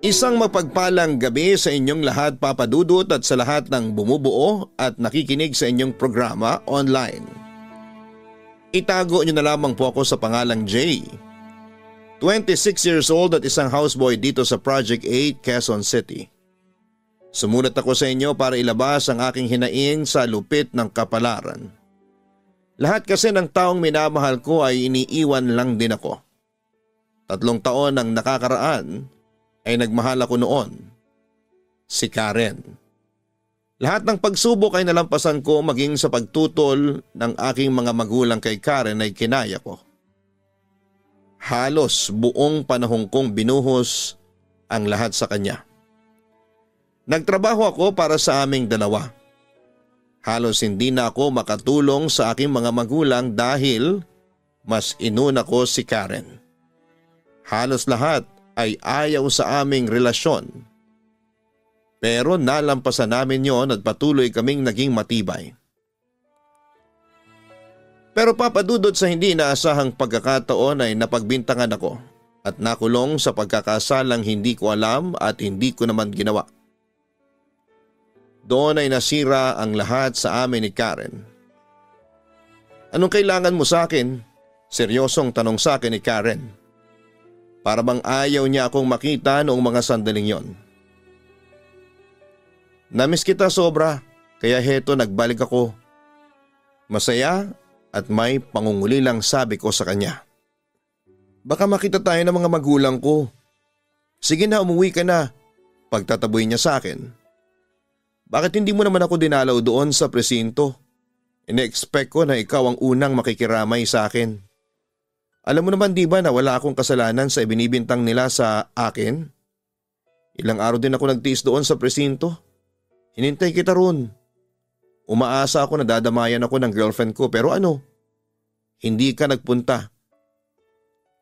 Isang mapagpalang gabi sa inyong lahat, Papa Dudut, at sa lahat ng bumubuo at nakikinig sa inyong programa online. Itago niyo na lamang po ako sa pangalang Jay. 26 years old at isang houseboy dito sa Project 8, Quezon City. Sumulat ako sa inyo para ilabas ang aking hinaing sa lupit ng kapalaran. Lahat kasi ng taong minamahal ko ay iniiwan lang din ako. 3 taon ang nakakaraan ay nagmahal ako noon, si Karen. Lahat ng pagsubok ay nalampasan ko, maging sa pagtutol ng aking mga magulang kay Karen ay kinaya ko. Halos buong panahon kong binuhos ang lahat sa kanya. Nagtrabaho ako para sa aming dalawa. Halos hindi na ako makatulong sa aking mga magulang dahil mas inuna ko si Karen. Halos lahat ay ayaw sa aming relasyon. Pero nalampasan namin yon at patuloy kaming naging matibay. Pero papadudod sa hindi inaasahang pagkakataon ay napagbintangan ako at nakulong sa pagkakasalang hindi ko alam at hindi ko naman ginawa. Doon ay nasira ang lahat sa amin ni Karen. Anong kailangan mo sa akin? Seryosong tanong sa akin ni Karen. Para bang ayaw niya akong makita noong mga sandaling yon. Namiss kita sobra, kaya heto nagbalik ako. Masaya at may pangungulilang sabi ko sa kanya. Baka makita tayo ng mga magulang ko. Sige na, umuwi ka na. Pagtataboy niya sa akin. Bakit hindi mo naman ako dinalaw doon sa presinto? Ine-expect ko na ikaw ang unang makikiramay sa akin. Alam mo naman di ba na wala akong kasalanan sa ibinibintang nila sa akin? Ilang araw din ako nagtiis doon sa presinto. Hinintay kita roon. Umaasa ako na dadamayan ako ng girlfriend ko pero ano? Hindi ka nagpunta.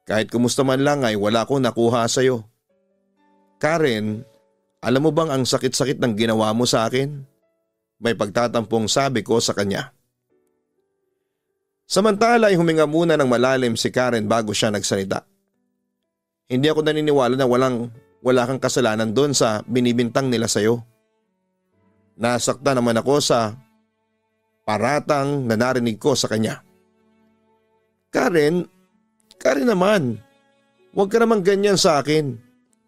Kahit kumusta man lang ay wala akong nakuha sa'yo. Karen, alam mo bang ang sakit-sakit ng ginawa mo sa akin? May pagtatampong sabi ko sa kanya. Samantala ay huminga muna ng malalim si Karen bago siya nagsalita. Hindi ako naniniwala na wala kang kasalanan doon sa binibintang nila sa'yo. Nasakta naman ako sa paratang na narinig ko sa kanya. Karen naman, huwag ka naman ganyan sa akin.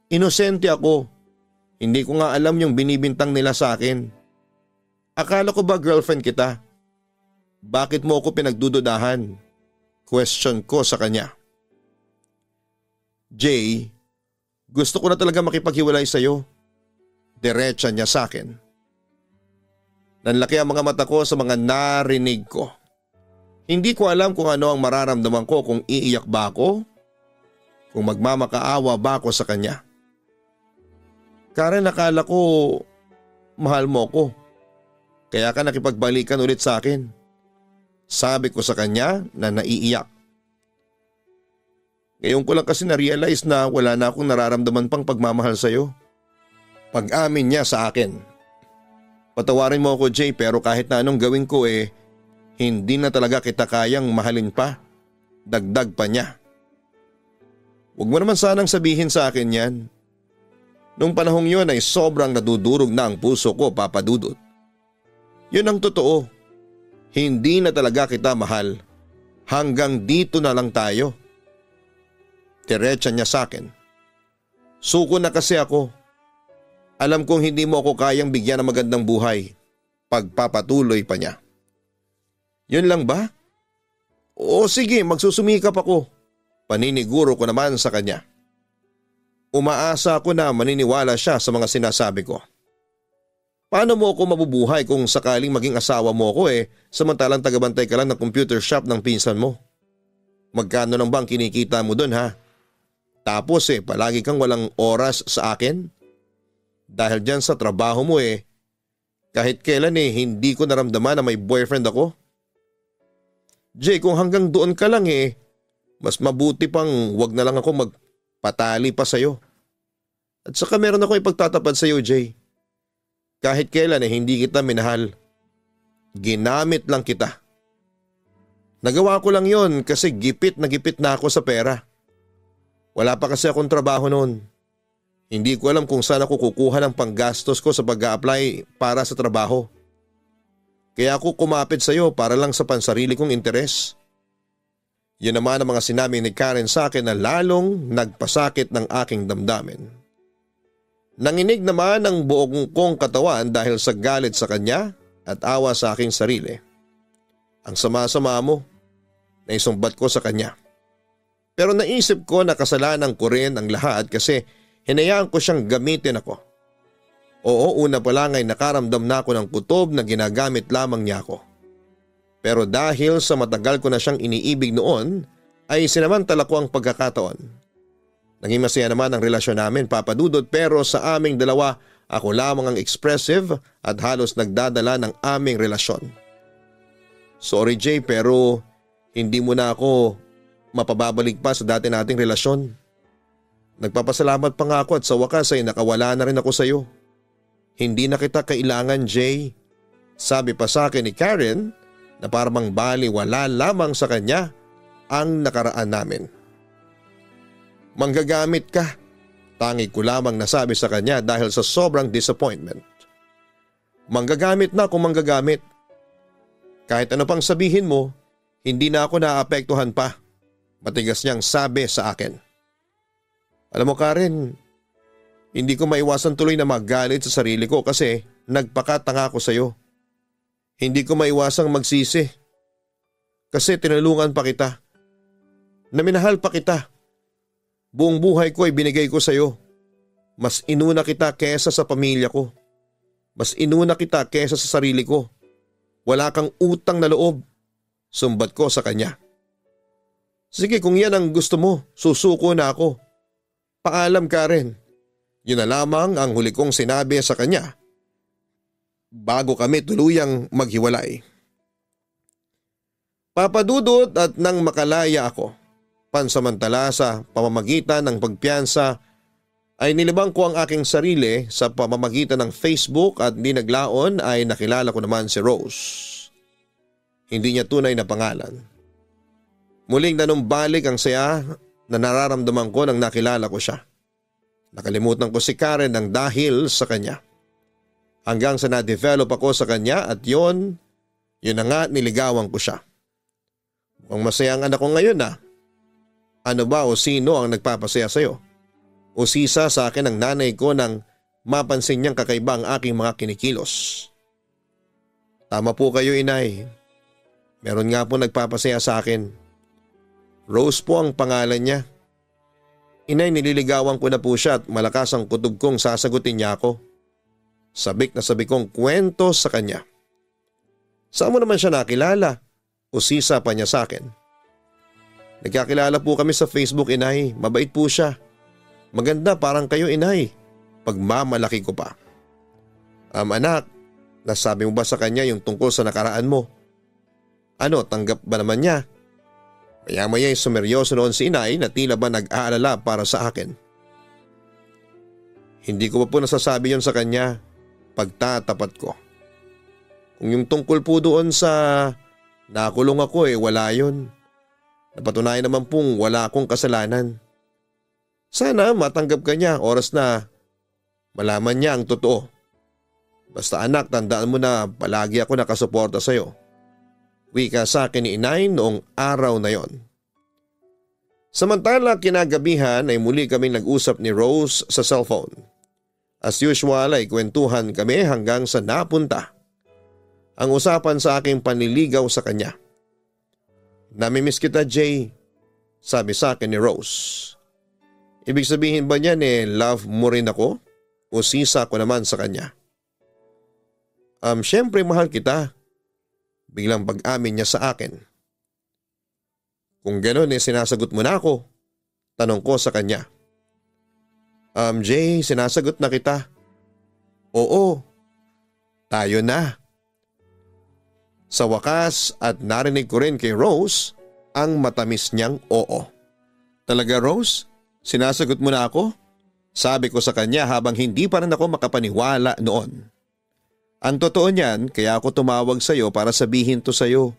Inosente ako. Hindi ko nga alam yung binibintang nila sa akin. Akala ko ba girlfriend kita? Bakit mo ako pinagdududahan? Question ko sa kanya. Jay, gusto ko na talaga makipaghiwalay sa'yo. Diretsa niya sa akin. Nanlaki ang mga mata ko sa mga narinig ko. Hindi ko alam kung ano ang mararamdaman ko, kung iiyak ba ako, kung magmamakaawa ba ako sa kanya. Karen, nakala ko mahal mo ko. Kaya ka nakipagbalikan ulit sa akin. Sabi ko sa kanya na naiiyak. Ngayon ko lang kasi na-realize na wala na akong nararamdaman pang pagmamahal sa'yo. Pag-amin niya sa akin. Patawarin mo ako, Jay, pero kahit na anong gawin ko hindi na talaga kita kayang mahalin pa. Dagdag pa niya. Huwag mo naman sanang sabihin sa akin yan. Nung panahong yun ay sobrang nadudurog na ang puso ko, Papa Dudut. Yun ang totoo. Hindi na talaga kita mahal. Hanggang dito na lang tayo. Diretsa niya sa akin. Suko na kasi ako. Alam kong hindi mo ako kayang bigyan ng magandang buhay. Pagpapatuloy pa niya. Yun lang ba? Oo sige, magsusumikap ako. Paniniguro ko naman sa kanya. Umaasa ako na maniniwala siya sa mga sinasabi ko. Paano mo ako mabubuhay kung sakaling maging asawa mo ako samantalang tagabantay ka lang ng computer shop ng pinsan mo? Magkano lang bang kinikita mo doon ha? Tapos palagi kang walang oras sa akin? Dahil dyan sa trabaho mo kahit kailan hindi ko naramdaman na may boyfriend ako. Jay, kung hanggang doon ka lang mas mabuti pang wag na lang ako magpatali pa sa'yo. At saka meron ako ipagtatapat sa'yo, Jay. Kahit kailan hindi kita minahal. Ginamit lang kita. Nagawa ko lang yon kasi gipit na ako sa pera. Wala pa kasi akong trabaho noon. Hindi ko alam kung saan ako kukuha ng panggastos ko sa pag-a-apply para sa trabaho. Kaya ako kumapit sa iyo para lang sa pansarili kong interes. Yun naman ang mga sinabi ni Karen sa akin na lalong nagpasakit ng aking damdamin. Nanginig naman ang buong kong katawan dahil sa galit sa kanya at awa sa aking sarili. Ang sama-sama mo, naisumbat ko sa kanya. Pero naisip ko na kasalanan ko rin ang lahat kasi hinayaan ko siyang gamitin ako. Oo, una pa lang ay nakaramdam na ako ng kutob na ginagamit lamang niya ako. Pero dahil sa matagal ko na siyang iniibig noon, ay sinamantala ko ang pagkakataon. Naging masaya naman ang relasyon namin, Papa Dudut, pero sa aming dalawa ako lamang ang expressive at halos nagdadala ng aming relasyon. Sorry Jay, pero hindi mo na ako mapababalik pa sa dati nating relasyon. Nagpapasalamat pa nga ako at sa wakas ay nakawala na rin ako sa iyo. Hindi na kita kailangan, Jay. Sabi pa sa akin ni Karen na parang baliwala lamang sa kanya ang nakaraan namin. Manggagamit ka, tangi ko lamang nasabi sa kanya dahil sa sobrang disappointment. Manggagamit na kung manggagamit. Kahit ano pang sabihin mo, hindi na ako naapektuhan pa. Matigas niyang sabi sa akin. Alam mo Karen, hindi ko maiwasan tuloy na magalit sa sarili ko kasi nagpakatanga ko sa iyo. Hindi ko maiwasang magsisi. Kasi tinulungan pa kita. Naminahal pa kita. Buong buhay ko ay binigay ko sa iyo. Mas inuna kita kesa sa pamilya ko. Mas inuna kita kesa sa sarili ko. Wala kang utang na loob. Sumbat ko sa kanya. Sige kung yan ang gusto mo, susuko na ako. Paalam Karen. Yun na lamang ang huli kong sinabi sa kanya bago kami tuluyang maghiwalay. Papadudot at nang makalaya ako, pansamantala sa pamamagitan ng pagpiyansa ay nilibang ko ang aking sarili sa pamamagitan ng Facebook at di naglaon ay nakilala ko naman si Rose. Hindi niya tunay na pangalan. Muling nanumbalik ang saya na nararamdaman ko nang nakilala ko siya. Nakalimutan ko si Karen ng dahil sa kanya. Hanggang sa na-develop ako sa kanya at yun na nga niligawan ko siya. Mukhang masaya ang anak ko ngayon na. Ano ba o sino ang nagpapasaya sa'yo? O sisa sa akin ang nanay ko nang mapansin niyang kakaiba ang aking mga kinikilos. Tama po kayo inay. Meron nga po nagpapasaya sa akin. Rose po ang pangalan niya. Inay, nililigawan ko na po siya at malakas ang kutob kong sasagutin niya ako. Sabik na sabik kong kwento sa kanya. Saan mo naman siya nakilala? O sisa pa niya sa akin? Nagkakilala po kami sa Facebook inay, mabait po siya. Maganda parang kayo inay, pagmamalaki ko pa. Anak, nasabi mo ba sa kanya yung tungkol sa nakaraan mo? Ano, tanggap ba naman niya? Maya-maya ay sumeryoso noon si inay na tila ba nag-aalala para sa akin. Hindi ko pa po nasasabi yon sa kanya, pagtatapat ko. Kung yung tungkol po doon sa nakulong ako wala yon. Napatunayan naman pong wala akong kasalanan. Sana matanggap ka niya oras na malaman niya ang totoo. Basta anak, tandaan mo na palagi ako nakasuporta sa'yo. Wika sa akin ni inay noong araw na yon. Samantala kinagabihan ay muli kaming nag-usap ni Rose sa cellphone. As usual ay kwentuhan kami hanggang sa napunta ang usapan sa aking panliligaw sa kanya. Namimiss kita Jay, sabi sa akin ni Rose. Ibig sabihin ba niyan love mo rin ako o sisa ko naman sa kanya? Syempre mahal kita. Biglang pag-amin niya sa akin. Kung gano'n sinasagot mo na ako, tanong ko sa kanya. Jay, sinasagot na kita. Oo, tayo na. Sa wakas at narinig ko rin kay Rose ang matamis niyang oo. Talaga Rose, sinasagot mo na ako? Sabi ko sa kanya habang hindi pa rin ako makapaniwala noon. Ang totoo niyan, kaya ako tumawag sa iyo para sabihin to sa iyo.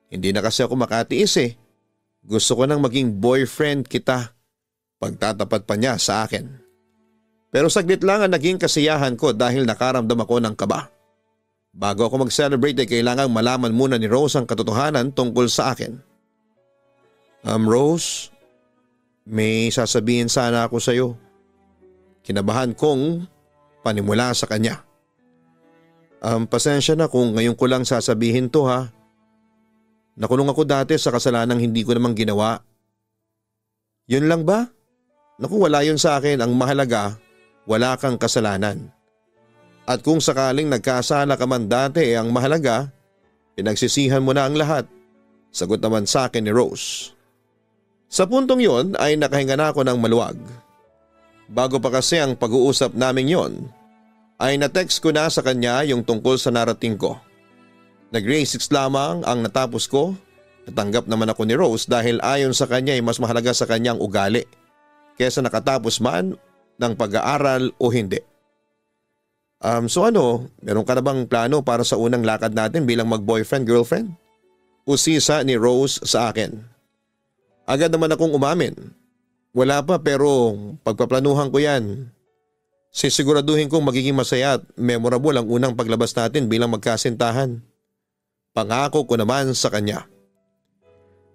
Hindi na kasi ako makatiis Gusto ko nang maging boyfriend kita. Pagtatapat pa niya sa akin. Pero saglit lang ang naging kasiyahan ko dahil nakaramdam ako ng kaba. Bago ako mag-celebrate ay kailangang malaman muna ni Rose ang katotohanan tungkol sa akin. Rose, may sasabihin sana ako sa iyo. Kinabahan kong panimula sa kanya. Pasensya na kung ngayon ko lang sasabihin to ha. Nakulong ako dati sa kasalanang hindi ko namang ginawa. Yun lang ba? Naku, wala yun sa akin. Ang mahalaga, wala kang kasalanan. At kung sakaling nagkasala ka man dati, ang mahalaga, pinagsisihan mo na ang lahat. Sagot naman sa akin ni Rose. Sa puntong yon ay nakahinga na ako ng maluwag. Bago pa kasi ang pag-uusap namin yon, ay na-text ko na sa kanya yung tungkol sa narating ko. Nag-grade 6 lamang ang natapos ko. Natanggap naman ako ni Rose dahil ayon sa kanya ay mas mahalaga sa kanyang ugali kesa nakatapos man ng pag-aaral o hindi. So meron ka na bang plano para sa unang lakad natin bilang mag-boyfriend-girlfriend? Usisa ni Rose sa akin. Agad naman akong umamin. Wala pa pero pagpaplanuhan ko yan. Sisiguraduhin kong magiging masaya at memorable ang unang paglabas natin bilang magkasintahan. Pangako ko naman sa kanya.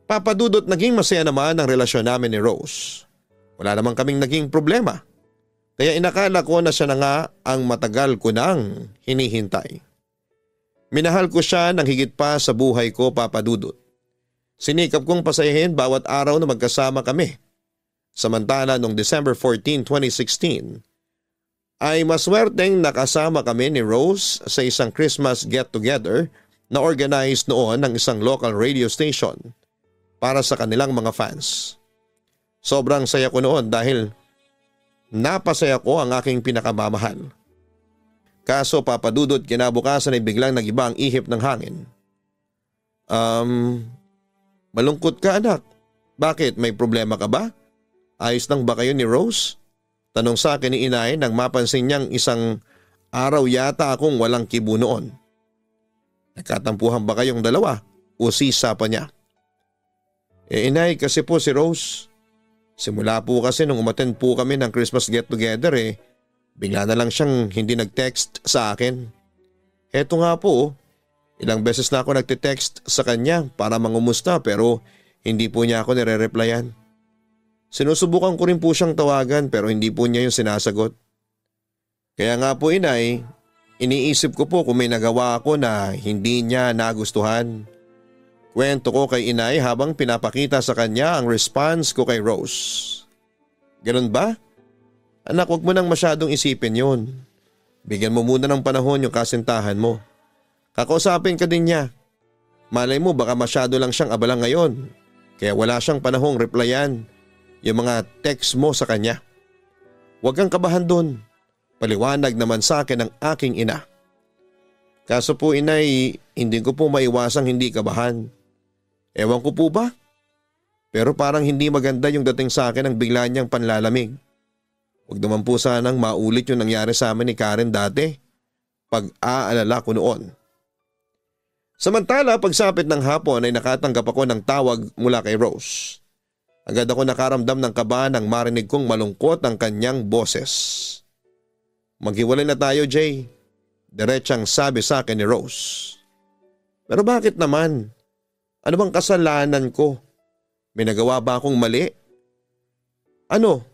Papadudot naging masaya naman ang relasyon namin ni Rose. Wala naman kaming naging problema. Kaya inakala ko na siya na nga ang matagal ko nang hinihintay. Minahal ko siya ng higit pa sa buhay ko, Papadudot. Sinikap kong pasayahin bawat araw na magkasama kami. Samantala noong December 14, 2016 ay maswerteng nakasama kami ni Rose sa isang Christmas get-together na organized noon ng isang local radio station para sa kanilang mga fans. Sobrang saya ko noon dahil napasaya ko ang aking pinakamamahal. Kaso Papadudot, kinabukasan ay biglang nagiba ang ihip ng hangin. Malungkot ka anak. Bakit? May problema ka ba? Ayos lang ba kayo ni Rose? Tanong sa akin ni inay nang mapansin niyang isang araw yata akong walang kibo noon. Nagkatampuhan ba kayong dalawa? Usisa pa niya. Inay, kasi po si Rose. Simula po kasi nung umattend po kami ng Christmas get-together bigla na lang siyang hindi nag-text sa akin. Eto nga po, ilang beses na ako nagte-text sa kanya para mangumusta pero hindi po niya ako nire-replyan. Sinusubukan ko rin po siyang tawagan pero hindi po niya yung sinasagot. Kaya nga po inay, iniisip ko po kung may nagawa ako na hindi niya nagustuhan. Kwento ko kay inay habang pinapakita sa kanya ang response ko kay Rose. Ganun ba? Anak, huwag mo nang masyadong isipin yun. Bigyan mo muna ng panahon yung kasintahan mo. Kakausapin ka din niya. Malay mo baka masyado lang siyang abala ngayon. Kaya wala siyang panahong replyan yung mga text mo sa kanya. Huwag kang kabahan doon. Paliwanag naman sa akin ng aking ina. Kaso po inay, hindi ko po maiwasang hindi kabahan. Ewan ko po ba? Pero parang hindi maganda yung dating sa akin ng bigla niyang panlalamig. Huwag naman po sanang maulit yung nangyari sa amin ni Karen dati. Pag-aalala ko noon. Samantala pagsapit ng hapon ay nakatanggap ako ng tawag mula kay Rose. Agad ako nakaramdam ng kaba nang marinig kong malungkot ang kanyang boses. Maghiwalay na tayo, Jay. Diretsang sabi sa akin ni Rose. Pero bakit naman? Ano bang kasalanan ko? May nagawa ba akong mali? Ano?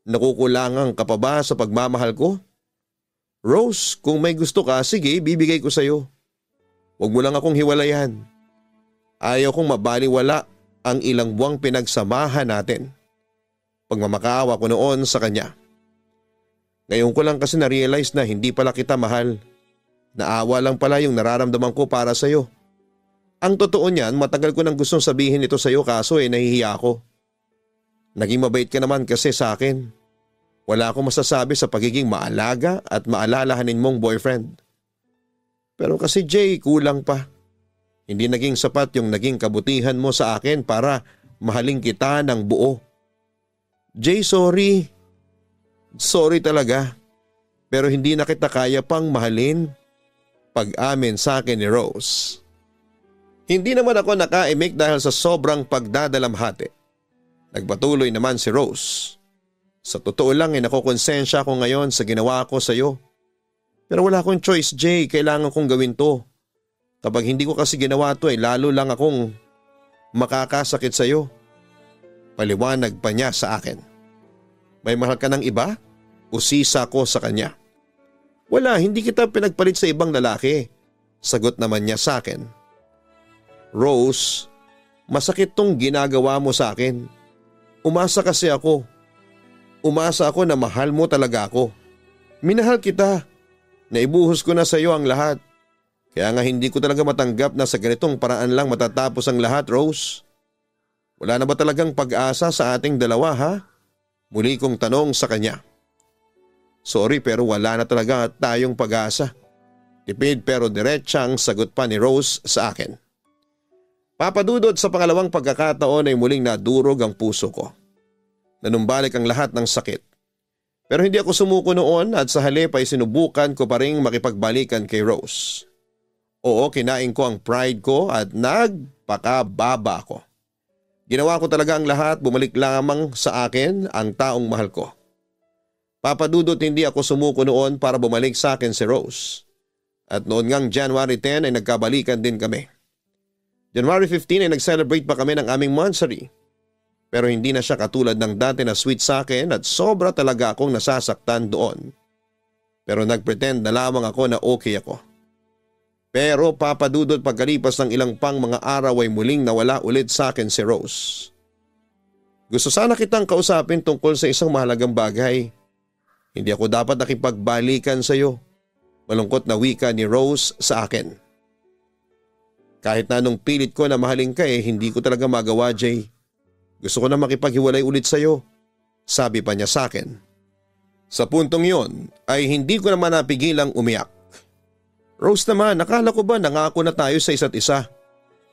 Nakukulangan ka pa ba sa pagmamahal ko? Rose, kung may gusto ka, sige, bibigay ko sa'yo. Huwag mo lang akong hiwalayan. Ayaw kong mabaliwala ang ilang buwang pinagsamahan natin. Pagmamakaawa ko noon sa kanya. Ngayon ko lang kasi na-realize na hindi pala kita mahal. Naawa lang pala yung nararamdaman ko para sa'yo. Ang totoo niyan, matagal ko nang gustong sabihin ito sa'yo kaso nahihiya ako. Naging mabait ka naman kasi sa akin. Wala akong masasabi sa pagiging maalaga at maalalahanin mong boyfriend. Pero kasi Jay, kulang pa. Hindi naging sapat yung naging kabutihan mo sa akin para mahalin kita ng buo. Jay, sorry. Sorry talaga. Pero hindi na kita kaya pang mahalin. Pag-amin sa akin ni Rose. Hindi naman ako nakaimik dahil sa sobrang pagdadalamhati. Nagpatuloy naman si Rose. Sa totoo lang nakokonsensya ako ngayon sa ginawa ko sa iyo. Pero wala akong choice, Jay. Kailangan kong gawin to. Kapag hindi ko kasi ginawa to lalo lang akong makakasakit sa iyo. Paliwanag pa niya sa akin. May mahal ka ng iba? Usisa ko sa kanya. Wala, hindi kita pinagpalit sa ibang lalaki. Sagot naman niya sa akin. Rose, masakit tong ginagawa mo sa akin. Umasa kasi ako. Umasa ako na mahal mo talaga ako. Minahal kita. Naibuhos ko na sa iyo ang lahat. Kaya nga hindi ko talaga matanggap na sa ganitong paraan lang matatapos ang lahat, Rose. Wala na ba talagang pag-asa sa ating dalawa, ha? Muli kong tanong sa kanya. Sorry pero wala na talaga tayong pag-asa. Tipid pero diretsang sagot pa ni Rose sa akin. Papadudod sa pangalawang pagkakataon ay muling nadurog ang puso ko. Nanumbalik ang lahat ng sakit. Pero hindi ako sumuko noon at sa halip ay sinubukan ko pa ring makipagbalikan kay Rose. Oo, kinain ko ang pride ko at nagpakababa ako. Ginawa ko talaga ang lahat, bumalik lamang sa akin ang taong mahal ko. Papadudot hindi ako sumuko noon para bumalik sa akin si Rose. At noon ngang January 10 ay nagkabalikan din kami. January 15 ay nag-celebrate pa kami ng aming monthsary. Pero hindi na siya katulad ng dati na sweet sa akin at sobra talaga akong nasasaktan doon. Pero nagpretend na lamang ako na okay ako. Pero papadudot pagkalipas ng ilang pang mga araw ay muling nawala ulit sa akin si Rose. Gusto sana kitang kausapin tungkol sa isang mahalagang bagay. Hindi ako dapat nakipagbalikan sa iyo. Malungkot na wika ni Rose sa akin. Kahit na anong pilit ko na mahalin ka hindi ko talaga magawa, Jay. Gusto ko na makipaghiwalay ulit sa iyo, sabi pa niya sa akin. Sa puntong yon ay hindi ko naman napigilang umiyak. Rose naman, nakala ko ba nangako na tayo sa isa't isa?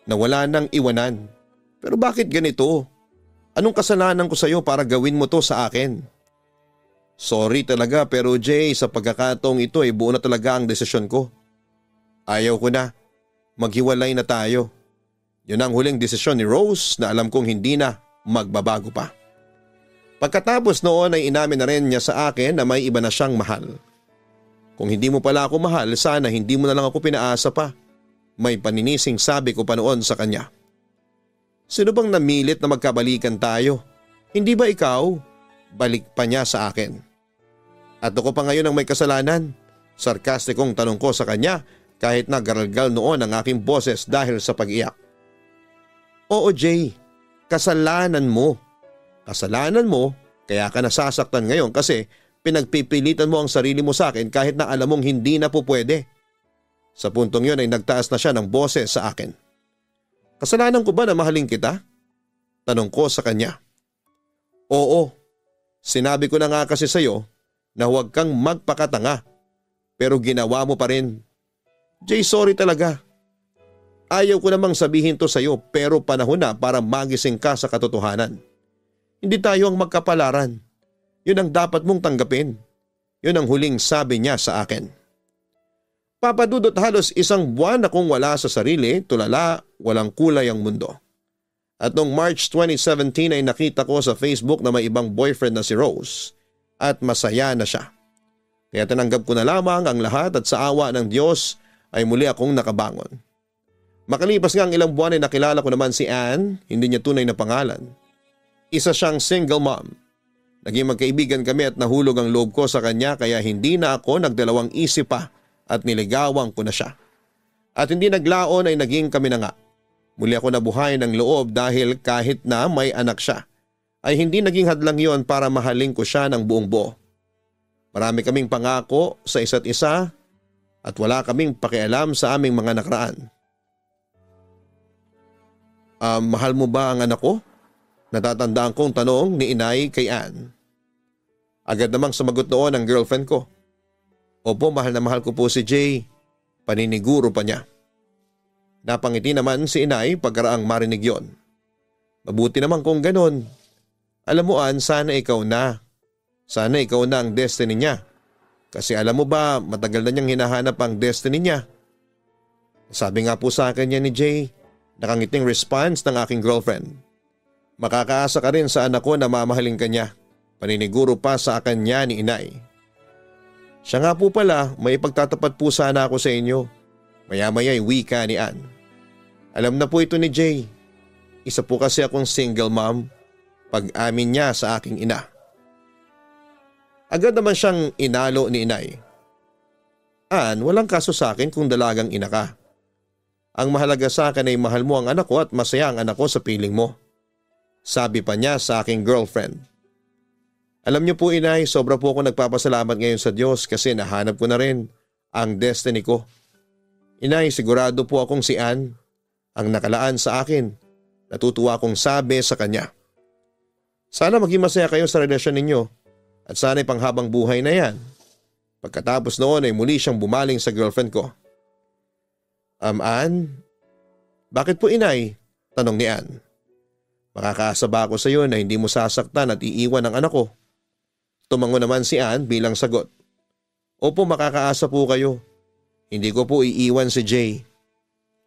Na wala nang iwanan. Pero bakit ganito? Anong kasalanan ko sa iyo para gawin mo to sa akin? Sorry talaga pero Jay, sa pagkakataong ito buo na talaga ang desisyon ko. Ayaw ko na. Maghiwalay na tayo. Yun ang huling desisyon ni Rose na alam kong hindi na magbabago pa. Pagkatapos noon ay inamin na rin niya sa akin na may iba na siyang mahal. Kung hindi mo pala ako mahal, sana hindi mo na lang ako pinaasa pa. May paninising sabi ko pa noon sa kanya. Sino bang namilit na magkabalikan tayo? Hindi ba ikaw? Balik pa niya sa akin. At ako pa ngayon ang may kasalanan? Sarkastikong tanong ko sa kanya kahit nagaralgal noon ang aking boses dahil sa pag-iyak. Oo Jay, kasalanan mo. Kasalanan mo kaya ka nasasaktan ngayon kasi pinagpipilitan mo ang sarili mo sa akin kahit na alam mong hindi na po pwede. Sa puntong yun ay nagtaas na siya ng boses sa akin. Kasalanan ko ba na mahalin kita? Tanong ko sa kanya. Oo, sinabi ko na nga kasi sa'yo na huwag kang magpakatanga pero ginawa mo pa rin. Jay, sorry talaga. Ayaw ko namang sabihin to sa'yo pero panahon na para magising ka sa katotohanan. Hindi tayo ang magkapalaran. Yun ang dapat mong tanggapin. Yun ang huling sabi niya sa akin. Papadudot halos isang buwan akong wala sa sarili, tulala, walang kulay ang mundo. At noong March 2017 ay nakita ko sa Facebook na may ibang boyfriend na si Rose at masaya na siya. Kaya tinanggap ko na lamang ang lahat at sa awa ng Diyos ay muli akong nakabangon. Makalipas nga ang ilang buwan ay nakilala ko naman si Anne, hindi niya tunay na pangalan. Isa siyang single mom. Naging magkaibigan kami at nahulog ang loob ko sa kanya kaya hindi na ako nagdalawang isip pa at niligawan ko na siya. At hindi naglaon ay naging kami na nga. Muli ako nabuhay ng loob dahil kahit na may anak siya, ay hindi naging hadlang yon para mahalin ko siya ng buong buo. Marami kaming pangako sa isa't isa at wala kaming pakialam sa aming mga nakaraan. Mahal mo ba ang anak ko? Natatandaan kong tanong ni inay kay Anne. Agad namang sumagot noon ang girlfriend ko. Opo, mahal na mahal ko po si Jay. Paniniguro pa niya. Napangiti naman si inay pagkaraang marinig yon. Mabuti naman kung ganon. Alam mo Anne, sana ikaw na. Sana ikaw na ang destiny niya. Kasi alam mo ba, matagal na niyang hinahanap ang destiny niya. Sabi nga po sa akin niya ni Jay, nakangiting response ng aking girlfriend. Makakaasa ka rin sa anak ko na mamahalin ka niya. Paniniguro pa sa kanya ni inay. Siya nga po pala, may ipagtatapat po sana ako sa inyo. Maya-maya ay wika ni Ann. Alam na po ito ni Jay. Isa po kasi akong single mom. Pag-amin niya sa aking ina. Agad naman siyang inalo ni inay. Ann, walang kaso sa akin kung dalagang ina ka. Ang mahalaga sa akin ay mahal mo ang anak ko at masaya ang anak ko sa piling mo. Sabi pa niya sa aking girlfriend. Alam niyo po inay, sobra po ako nagpapasalamat ngayon sa Diyos kasi nahanap ko na rin ang destiny ko. Inay, sigurado po akong si Ann ang nakalaan sa akin. Natutuwa akong sabi sa kanya. Sana maging masaya kayo sa relasyon ninyo at sana'y panghabang buhay na yan. Pagkatapos noon ay muli siyang bumaling sa girlfriend ko. Ann? Bakit po inay? Tanong ni Ann. Makakaasa ba ako sa iyo na hindi mo sasaktan at iiwan ang anak ko? Tumango naman si Ann bilang sagot. Opo, makakaasa po kayo. Hindi ko po iiwan si Jay.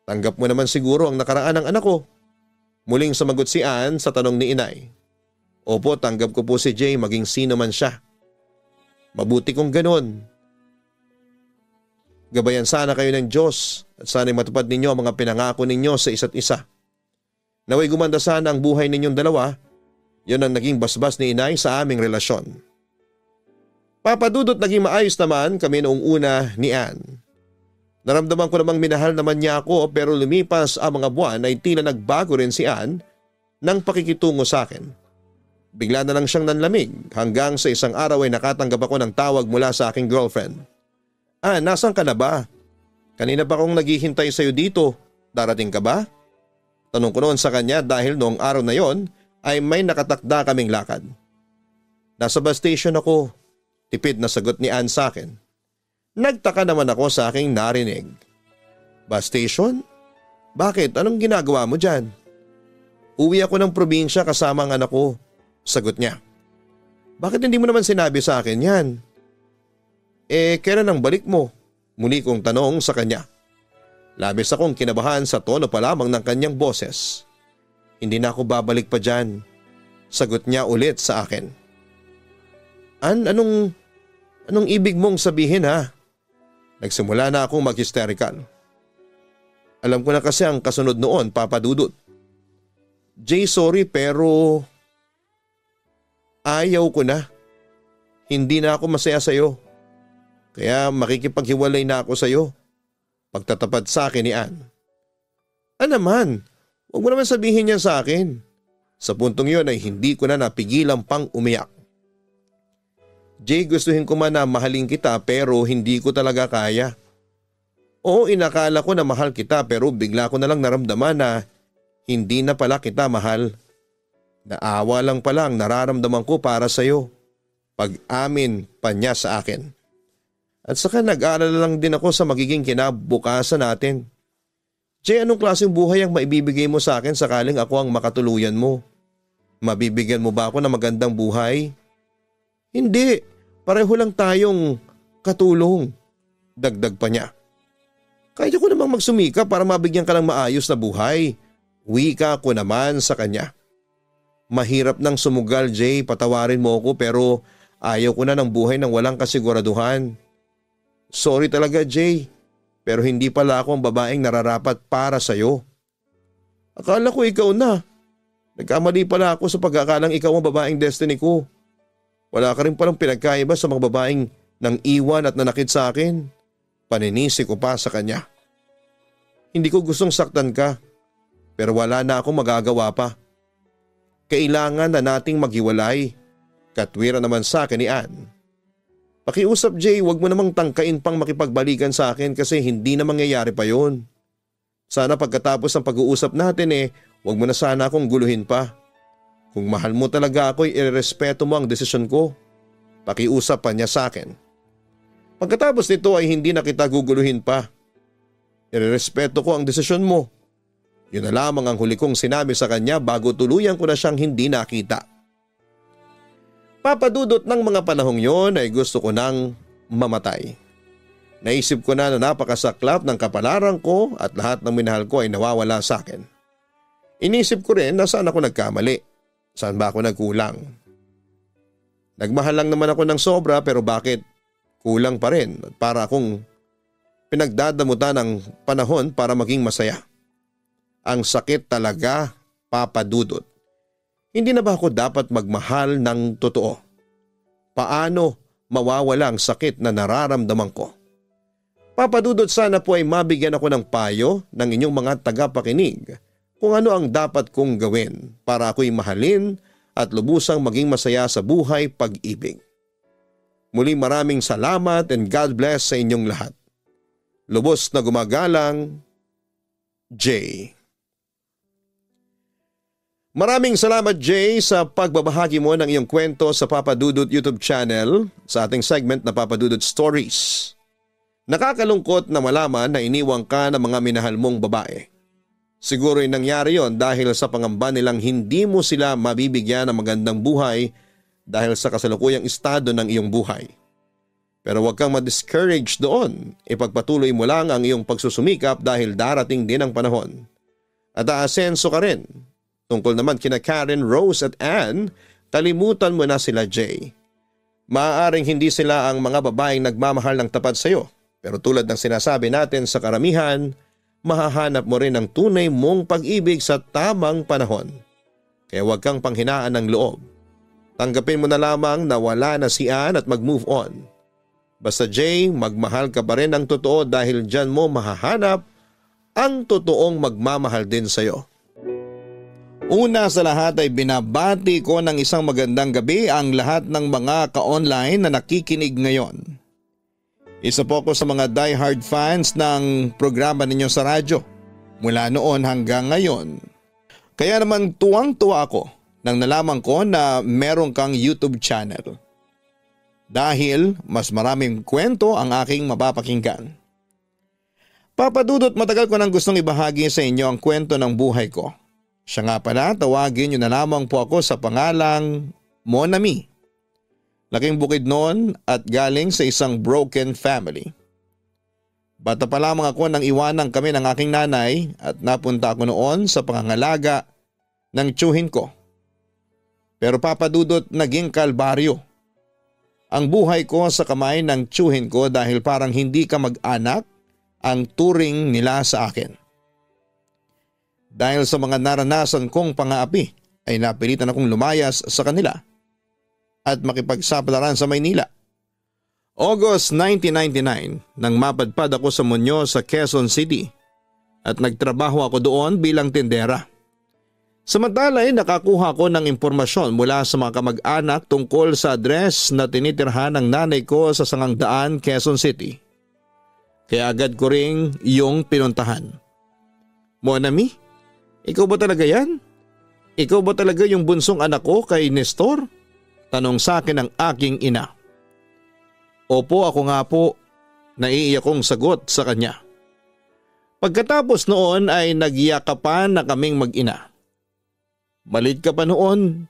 Tanggap mo naman siguro ang nakaraan ng anak ko. Muling sumagot si Ann sa tanong ni inay. Opo, tanggap ko po si Jay maging sino man siya. Mabuti kung ganon. Gabayan sana kayo ng Diyos at sana'y matupad ninyo ang mga pinangako ninyo sa isa't isa. Naway gumanda sana ang buhay ninyong dalawa. Yon ang naging basbas ni inay sa aming relasyon. Papadudot naging maayos naman kami noong una ni Ann. Naramdaman ko namang minahal naman niya ako pero lumipas ang mga buwan ay tila nagbago rin si Ann ng pakikitungo sa akin. Bigla na lang siyang nanlamig hanggang sa isang araw ay nakatanggap ako ng tawag mula sa aking girlfriend. Nasan ka na ba? Kanina pa akong naghihintay sa iyo dito. Darating ka ba? Tanong ko noon sa kanya dahil noong araw na yon ay may nakatakda kaming lakad. Nasa bus station ako. Tipid na sagot ni Ann sa akin. Nagtaka naman ako sa aking narinig. Bus station? Bakit? Anong ginagawa mo dyan? Uwi ako ng probinsya kasama ang anak ko. Sagot niya. Bakit hindi mo naman sinabi sa akin yan? Kailan ang balik mo? Muli kong tanong sa kanya. Labis akong kinabahan sa tono pa lamang ng kanyang boses. Hindi na ako babalik pa dyan. Sagot niya ulit sa akin. Ann, anong ibig mong sabihin ha? Nagsimula na akong mag-hysterical. Alam ko na kasi ang kasunod noon, Papa Dudut. Jay, sorry pero ayaw ko na. Hindi na ako masaya sa'yo. Kaya makikipaghiwalay na ako sa'yo. Pagtatapad sa akin ni Ann. Naman? Huwag mo naman sabihin yan sa akin. Sa puntong yun ay hindi ko na napigilan pang umiyak. Jay, gustuhin ko man na mahalin kita pero hindi ko talaga kaya. Oo, inakala ko na mahal kita pero bigla ko na lang naramdaman na hindi na pala kita mahal. Naawa lang pala ang nararamdaman ko para sa'yo. Pag-amin pa niya sa akin. At saka nag-aalala lang din ako sa magiging kinabukasan natin. Jay, anong klaseng buhay ang maibibigay mo sa akin sakaling ako ang makatuluyan mo? Mabibigyan mo ba ako ng magandang buhay? Hindi, pareho lang tayong katulong. Dagdag pa niya. Kaya ko namang magsumika para mabigyan ka ng maayos na buhay. Wika ko naman sa kanya. Mahirap nang sumugal, Jay, patawarin mo ako pero ayaw ko na ng buhay ng walang kasiguraduhan. Sorry talaga, Jay, pero hindi pala ako ang babaeng nararapat para sa'yo. Akala ko ikaw na. Nagkamali pala ako sa pag-akalang ikaw ang babaeng destiny ko. Wala ka rin palang pinagkaiba sa mga babaeng nang iwan at nanakit sa akin. Paninisi ko pa sa kanya. Hindi ko gustong saktan ka, pero wala na akong magagawa pa. Kailangan na nating maghiwalay. Katwira naman sa akin ni Ann. Pakiusap, Jay, wag mo namang tangkain pang makipagbalikan sa akin kasi hindi na mangyayari pa yon. Sana pagkatapos ng pag-uusap natin wag mo na sana akong guluhin pa. Kung mahal mo talaga ako, irerespeto mo ang desisyon ko. Pakiusap pa niya sa akin. Pagkatapos nito ay hindi na kita guguluhin pa. Irerespeto ko ang desisyon mo. Yun na lamang ang huli kong sinabi sa kanya bago tuluyan ko na siyang hindi nakita. Papadudot ng mga panahong yon ay gusto ko nang mamatay. Naisip ko na napakasaklap ng kapalaran ko at lahat ng minahal ko ay nawawala sa akin. Inisip ko rin na saan ako nagkamali. Saan ba ako nagkulang? Nagmahal lang naman ako ng sobra pero bakit kulang pa rin para akong pinagdadamutan ng panahon para maging masaya. Ang sakit talaga, Papa Dudut. Hindi na ba ako dapat magmahal ng totoo? Paano mawawala ang sakit na nararamdaman ko? Papa Dudut, sana po ay mabigyan ako ng payo ng inyong mga tagapakinig kung ano ang dapat kong gawin para ako'y mahalin at lubusang maging masaya sa buhay pag-ibig. Muli maraming salamat and God bless sa inyong lahat. Lubos na gumagalang, Jay. Maraming salamat, Jay, sa pagbabahagi mo ng iyong kwento sa Papa Dudut YouTube channel sa ating segment na Papa Dudut Stories. Nakakalungkot na malaman na iniwang ka ng mga minahal mong babae. Siguro'y nangyari yon dahil sa pangamba nilang hindi mo sila mabibigyan ng magandang buhay dahil sa kasalukuyang estado ng iyong buhay. Pero huwag kang ma-discourage doon. Ipagpatuloy mo lang ang iyong pagsusumikap dahil darating din ang panahon. At aasenso ka rin. Tungkol naman kina Karen, Rose at Anne, kalimutan mo na sila, Jay. Maaaring hindi sila ang mga babaeng nagmamahal ng tapat sa iyo. Pero tulad ng sinasabi natin sa karamihan, mahahanap mo rin ang tunay mong pag-ibig sa tamang panahon. Kaya huwag kang panghinaan ng loob. Tanggapin mo na lamang na wala na si Anne at mag-move on. Basta, Jay, magmahal ka pa rin ng totoo dahil dyan mo mahahanap ang totoong magmamahal din sa iyo. Una sa lahat ay binabati ko ng isang magandang gabi ang lahat ng mga ka-online na nakikinig ngayon. Isa po ako sa mga diehard fans ng programa ninyo sa radyo mula noon hanggang ngayon. Kaya naman tuwang-tuwa ako nang nalaman ko na meron kang YouTube channel. Dahil mas maraming kwento ang aking mapapakinggan. Papa Dudut, matagal ko nang gustong ibahagi sa inyo ang kwento ng buhay ko. Siya nga pala, tawagin niyo na lamang po ako sa pangalang Monami. Laking bukid noon at galing sa isang broken family. Bata pa lamang ako nang iwanan kami ng aking nanay at napunta ako noon sa pangangalaga ng tiyuhin ko. Pero Papa Dudut, naging kalbaryo ang buhay ko sa kamay ng tiyuhin ko dahil parang hindi ka mag-anak ang turing nila sa akin. Dahil sa mga naranasan kong pang-aapi ay napilitan akong lumayas sa kanila at makipagsapalaran sa Maynila. August 1999 nang mapadpad ako sa Muñoz sa Quezon City at nagtrabaho ako doon bilang tindera. Samantala ay nakakuha ko ng impormasyon mula sa mga kamag-anak tungkol sa address na tinitirhan ng nanay ko sa Sangangdaan, Quezon City. Kaya agad ko ring iyong pinuntahan. Monami? Ikaw ba talaga yan? Ikaw ba talaga yung bunsong anak ko kay Nestor? Tanong sa akin ng aking ina. Opo, ako nga po. Naiiyak kong sagot sa kanya. Pagkatapos noon ay nagyakapan na kaming mag-ina. Maliit ka pa noon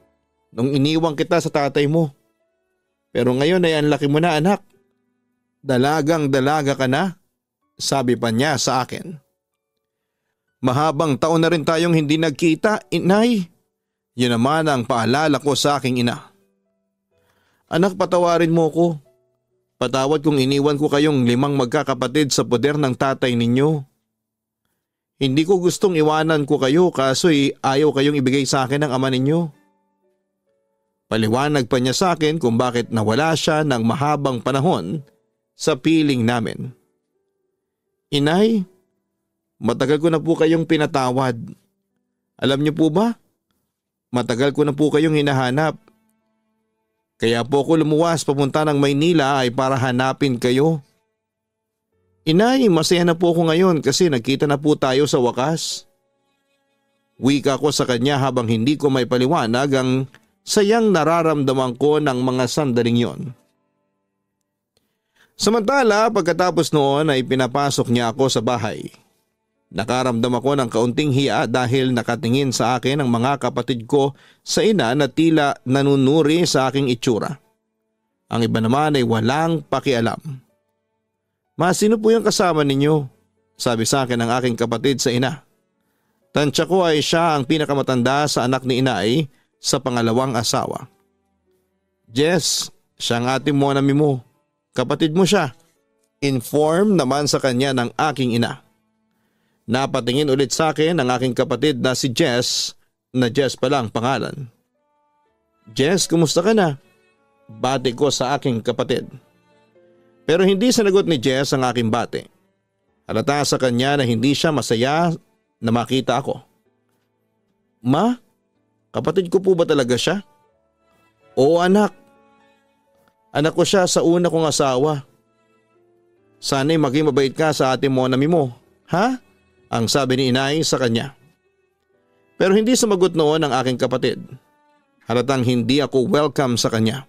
nung iniwang kita sa tatay mo. Pero ngayon ay ang laki mo na, anak. Dalagang dalaga ka na, sabi pa niya sa akin. Mahabang taon na rin tayong hindi nagkita, inay. Yun naman ang paalala ko sa aking ina. Anak, patawarin mo ko. Patawad kung iniwan ko kayong 5 magkakapatid sa poder ng tatay ninyo. Hindi ko gustong iwanan ko kayo kaso'y ayaw kayong ibigay sa akin ng ama ninyo. Paliwanag pa niya sa akin kung bakit nawala siya ng mahabang panahon sa piling namin. Inay, matagal ko na po kayong pinatawad. Alam niyo po ba? Matagal ko na po kayong hinahanap. Kaya po ako lumuwas papunta ng Maynila ay para hanapin kayo. Inay, masaya na po ako ngayon kasi nagkita na po tayo sa wakas. Wika ko sa kanya habang hindi ko may paliwanag ang sayang nararamdaman ko ng mga sandaling yon. Samantala, pagkatapos noon ay pinapasok niya ako sa bahay. Nakaramdam ako ng kaunting hiya dahil nakatingin sa akin ang mga kapatid ko sa ina na tila nanunuri sa aking itsura. Ang iba naman ay walang pakialam. Ma, sino po yung kasama ninyo? Sabi sa akin ng aking kapatid sa ina. Tansya ko ay siya ang pinakamatanda sa anak ni inay sa pangalawang asawa. Jess, siya ang ate mo na mo. Kapatid mo siya. Inform naman sa kanya ng aking ina. Napatingin ulit sa akin ang aking kapatid na si Jess, na Jess pala ang pangalan. Jess, kumusta ka na? Bati ko sa aking kapatid. Pero hindi sinagot ni Jess ang aking bati. Halata sa kanya na hindi siya masaya na makita ako. Ma, kapatid ko po ba talaga siya? Oo anak. Anak ko siya sa una kong asawa. Sana'y maging mabait ka sa ate mo na mo, ha? Ang sabi ni inay sa kanya. Pero hindi sumagot noon ang aking kapatid. Halatang hindi ako welcome sa kanya.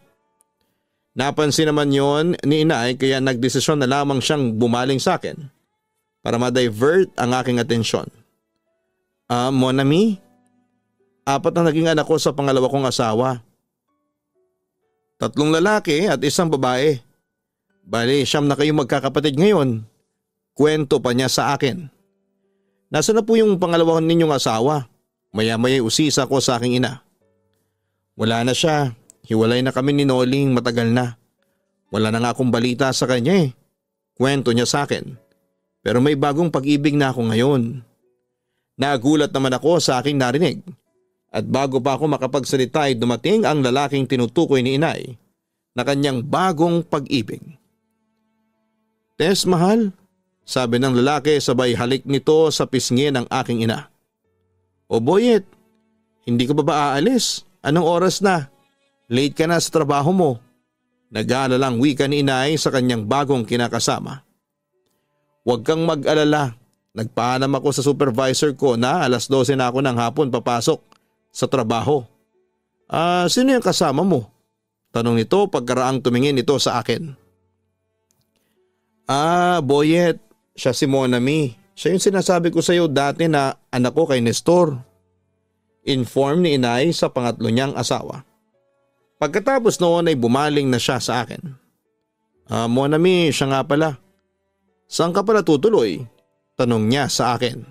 Napansin naman yon ni inay kaya nagdesisyon na lamang siyang bumaling sa akin para ma-divert ang aking atensyon. Mon ami, 4 na naging anak ko sa pangalawa kong asawa. 3 lalaki at 1 babae. Bali, 9 na kayong magkakapatid ngayon. Kwento pa niya sa akin. Nasaan na po yung pangalawa ninyong asawa? Maya-maya usisa ko sa aking ina. Wala na siya. Hiwalay na kami ni Noling matagal na. Wala na nga akong balita sa kanya eh. Kwento niya sa akin. Pero may bagong pag-ibig na ako ngayon. Nagulat naman ako sa aking narinig. At bago pa ako makapagsalita ay dumating ang lalaking tinutukoy ni inay na kanyang bagong pag-ibig. Tess, mahal, sabi ng lalaki sabay halik nito sa pisngi ng aking ina. O Boyet, hindi ka ba aalis? Anong oras na? Late ka na sa trabaho mo. Nag-aalalang wika ni inay sa kanyang bagong kinakasama. Huwag kang mag-alala. Nagpaalam ako sa supervisor ko na 12:00 na ako ng hapon papasok sa trabaho. Sino yung kasama mo? Tanong nito pagkaraang tumingin ito sa akin. Boyet, siya si Monami. Siya yung sinasabi ko sa iyo dati na anak ko kay Nestor. Inform ni inay sa pangatlo niyang asawa. Pagkatapos noon ay bumaling na siya sa akin. Monami, siya nga pala. Saan ka pala tutuloy? Tanong niya sa akin.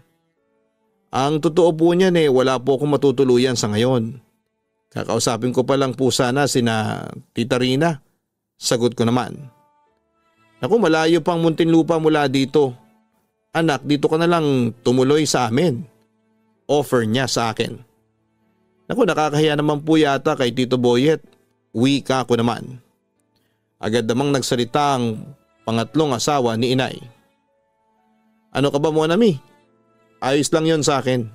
Ang totoo po niyan wala po akong matutuluyan sa ngayon. Kakausapin ko pa lang po sana sina Tita Rina. Sagot ko naman. Naku, malayo pang Muntinlupa mula dito. Anak, dito ka na lang tumuloy sa amin. Offer niya sa akin. Naku, nakakahiya naman po yata kay Tito Boyet. Wika ko naman. Agad namang nagsalita ang pangatlong asawa ni inay. Ano ka ba Monami? Ayos lang yon sa akin.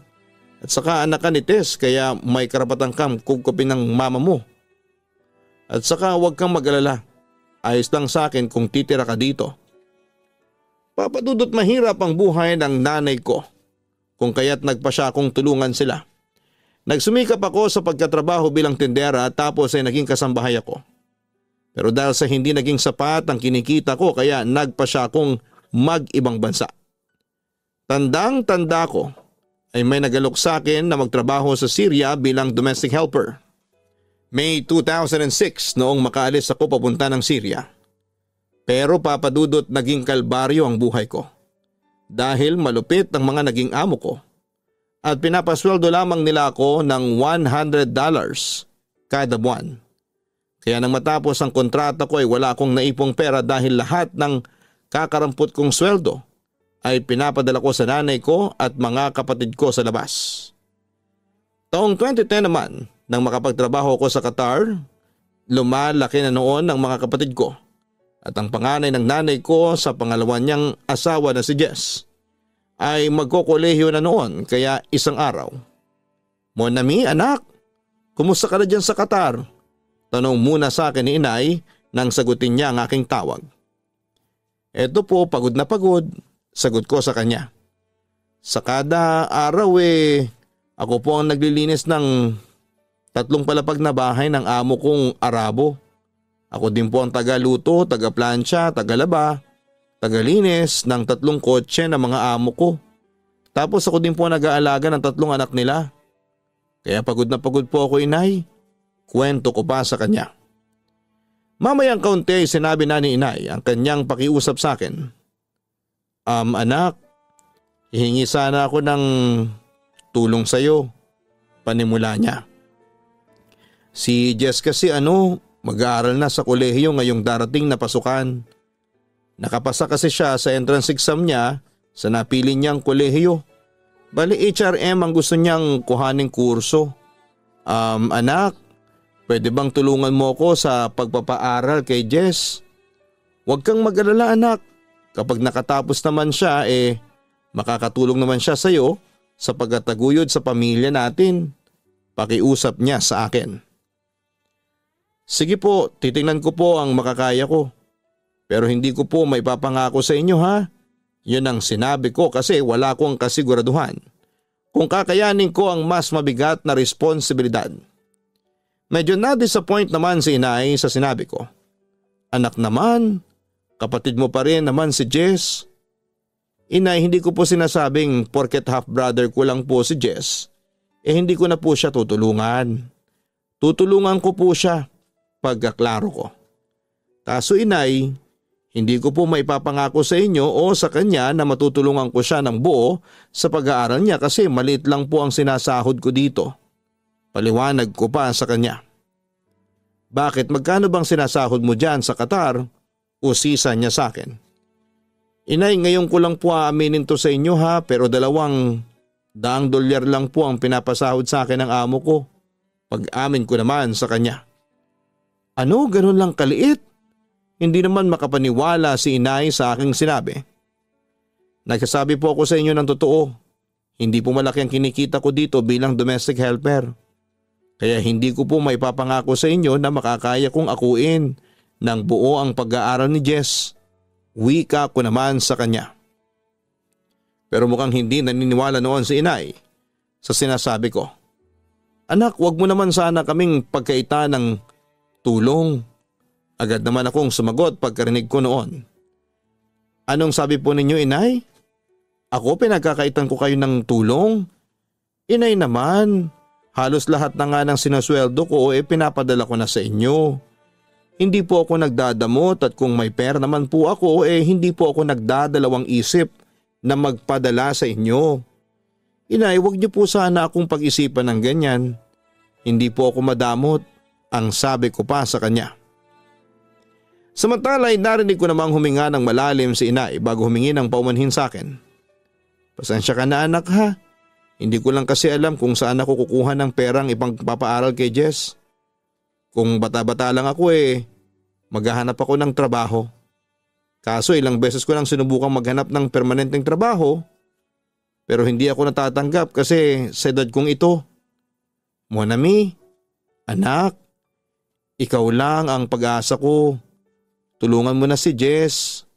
At saka anak ka ni Tess kaya may karapatan kang kugkupin ng mama mo. At saka huwag kang mag-alala. Ayos lang sa akin kung titira ka dito. Papadudot mahirap ang buhay ng nanay ko. Kung kaya't nagpa siya akong tulungan sila. Nagsumikap ako sa pagkatrabaho bilang tindera tapos ay naging kasambahay ako. Pero dahil sa hindi naging sapat ang kinikita ko kaya nagpa siya akong mag-ibang bansa. Tandang-tanda ko ay may nagalok sa akin na magtrabaho sa Syria bilang domestic helper. May 2006 noong makaalis ako papunta ng Syria. Pero papadudot naging kalbaryo ang buhay ko. Dahil malupit ang mga naging amo ko. At pinapasweldo lamang nila ako ng $100 kada buwan. Kaya nang matapos ang kontrata ko ay wala akong naipong pera dahil lahat ng kakarampot kong sweldo ay pinapadala ko sa nanay ko at mga kapatid ko sa labas. Taong 2010 naman, nang makapagtrabaho ko sa Qatar, lumalaki na noon ang mga kapatid ko at ang panganay ng nanay ko sa pangalawa niyang asawa na si Jess ay magkokolehiyo na noon kaya isang araw. Monami, anak, kumusta ka na dyan sa Qatar? Tanong muna sa akin ni inay nang sagutin niya ang aking tawag. Eto po, pagod na pagod. Sagot ko sa kanya. Sa kada araw ako po ang naglilinis ng 3 palapag na bahay ng amo kong Arabo. Ako din po ang tagaluto, tagaplansya, tagalaba, tagalinis ng 3 kotse ng mga amo ko. Tapos ako din po nag-aalaga ng 3 anak nila. Kaya pagod na pagod po ako inay. Kwento ko pa sa kanya. Mamayang kaunti ay sinabi na ni inay ang kanyang pakiusap sa akin. Anak, hihingi sana ako ng tulong sa iyo. Panimula niya. Si Jess kasi Mag-aaral na sa kolehiyo ngayong darating na pasukan. Nakapasa kasi siya sa entrance exam niya sa napili niyang kolehiyo. Bali HRM ang gusto niyang kuhaning kurso. Anak, pwede bang tulungan mo ko sa pagpapaaral kay Jess? Huwag kang mag-alala anak. Kapag nakatapos naman siya makakatulong naman siya sa iyo sa pagtataguyod sa pamilya natin. Pakiusap niya sa akin. Sige po, titingnan ko po ang makakaya ko. Pero hindi ko po maipapangako sa inyo ha. Yun ang sinabi ko kasi wala akong kasiguraduhan kung kakayanin ko ang mas mabigat na responsibilidad. Medyo na-disappoint naman si inay sa sinabi ko. Anak naman, kapatid mo pa rin naman si Jess. Inay, hindi ko po sinasabing porket half brother ko lang po si Jess, hindi ko na po siya tutulungan. Tutulungan ko po siya pagkaklaro ko. Kaso inay, hindi ko po maipapangako sa inyo o sa kanya na matutulungan ko siya ng buo sa pag-aaral niya kasi maliit lang po ang sinasahod ko dito. Paliwanag ko pa sa kanya. Bakit, magkano bang sinasahod mo dyan sa Qatar? Usisa niya sa akin. Inay, ngayon ko lang po aaminin to sa inyo ha, pero $200 lang po ang pinapasahod sa akin ng amo ko. Pag-amin ko naman sa kanya. Ano, ganun lang kaliit? Hindi naman makapaniwala si inay sa aking sinabi. Nagsasabi po ako sa inyo ng totoo. Hindi po malaki ang kinikita ko dito bilang domestic helper. Kaya hindi ko po maipapangako sa inyo na makakaya kong akuin ng buo ang pag-aaral ni Jess. Wika ko naman sa kanya. Pero mukhang hindi naniniwala noon si inay sa sinasabi ko. Anak, wag mo naman sana kaming pagkaitan ng tulong. Agad naman akong sumagot pagkarinig ko noon. Anong sabi po ninyo inay? Ako pinagkakaitan ko kayo ng tulong? Inay naman, halos lahat na nga ng sinasweldo ko pinapadala ko na sa inyo. Hindi po ako nagdadamot at kung may pera naman po ako hindi po ako nagdadalawang isip na magpadala sa inyo. Inay, wag niyo po sana akong pag-isipan ng ganyan. Hindi po ako madamot, ang sabi ko pa sa kanya. Samantala ay narinig ko namang huminga ng malalim si inay bago humingi ng paumanhin sa akin. Pasensya ka na anak ha. Hindi ko lang kasi alam kung saan ako kukuha ng perang ipagpapaaral kay Jess. Kung bata-bata lang ako maghahanap ako ng trabaho. Kaso ilang beses ko lang sinubukang maghanap ng permanenteng trabaho pero hindi ako natatanggap kasi sa edad kong ito. Monami, anak, ikaw lang ang pag-asa ko. Tulungan mo na si Jess.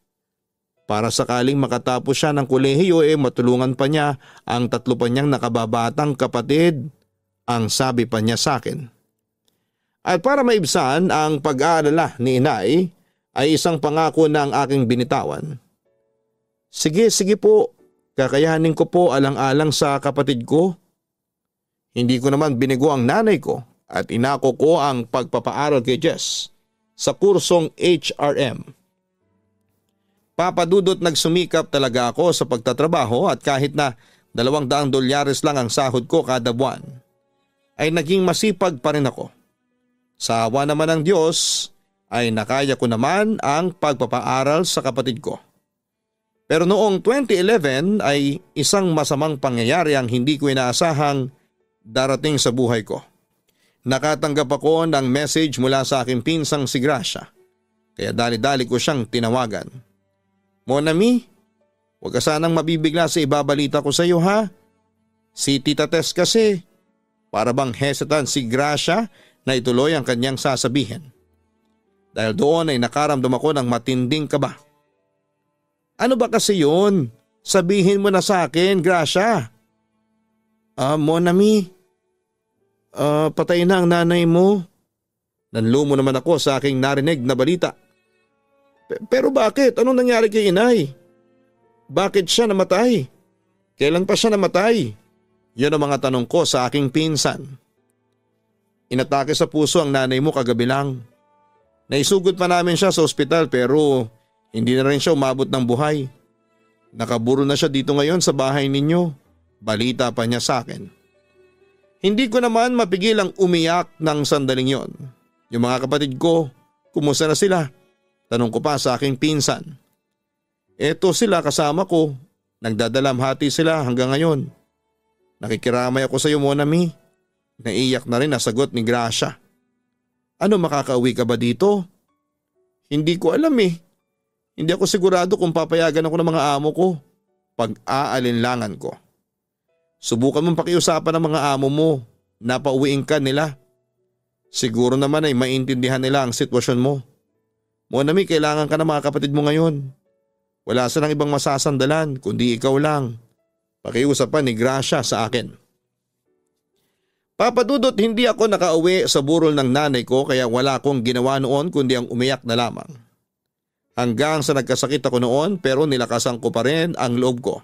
Para sakaling makatapos siya ng kolehiyo matulungan pa niya ang 3 pa niyang nakababatang kapatid. Ang sabi pa niya sa akin. At para maibsan ang pag-aalala ni inay ay isang pangako ng aking binitawan. Sige po, kakayanin ko po alang-alang sa kapatid ko. Hindi ko naman binigo ang nanay ko at inako ko ang pagpapaaral kay Jess sa kursong HRM. Papadudot nagsumikap talaga ako sa pagtatrabaho at kahit na $200 lang ang sahod ko kada buwan, ay naging masipag pa rin ako. Sa awa naman ng Diyos ay nakaya ko naman ang pagpapaaral sa kapatid ko. Pero noong 2011 ay isang masamang pangyayari ang hindi ko inaasahang darating sa buhay ko. Nakatanggap ako ng message mula sa aking pinsang si Gracia, kaya dali-dali ko siyang tinawagan. Monami, huwag ka sanang mabibigla sa ibabalita ko sa iyo ha. Si Tita Tess kasi, para bang hesitant si Gracia na ituloy ang kanyang sasabihin. Dahil doon ay nakaramdam ako ng matinding kaba. Ano ba kasi yun? Sabihin mo na sa akin, Gracia. Monami, patay na ang nanay mo. Nanlumo naman ako sa aking narinig na balita. Pero bakit? Anong nangyari kay inay? Bakit siya namatay? Kailan pa siya namatay? Yan ang mga tanong ko sa aking pinsan. Inatake sa puso ang nanay mo kagabi lang. Naisugod pa namin siya sa ospital pero hindi na rin siya umabot ng buhay. Nakaburo na siya dito ngayon sa bahay ninyo. Balita pa niya sa akin. Hindi ko naman mapigil ang umiyak ng sandaling yon. Yung mga kapatid ko, kumusta na sila? Tanong ko pa sa aking pinsan. Eto sila kasama ko, nagdadalamhati sila hanggang ngayon. Nakikiramay ako sa iyo, Monami. Naiyak na rin nasagot ni Gracia. Ano, makakauwi ka ba dito? Hindi ko alam eh. Hindi ako sigurado kung papayagan ako ng mga amo ko. Pag-aalinlangan ko. Subukan mong pakiusapan ng mga amo mo na pauwiin ka nila. Siguro naman ay maintindihan nila ang sitwasyon mo. Monami, kailangan ka ng mga kapatid mo ngayon. Wala silang ibang masasandalan kundi ikaw lang. Pakiusapan ni Gracia sa akin. Papa Dudut, hindi ako nakauwi sa burol ng nanay ko kaya wala akong ginawa noon kundi ang umiyak na lamang. Hanggang sa nagkasakit ako noon pero nilakasan ko pa rin ang loob ko.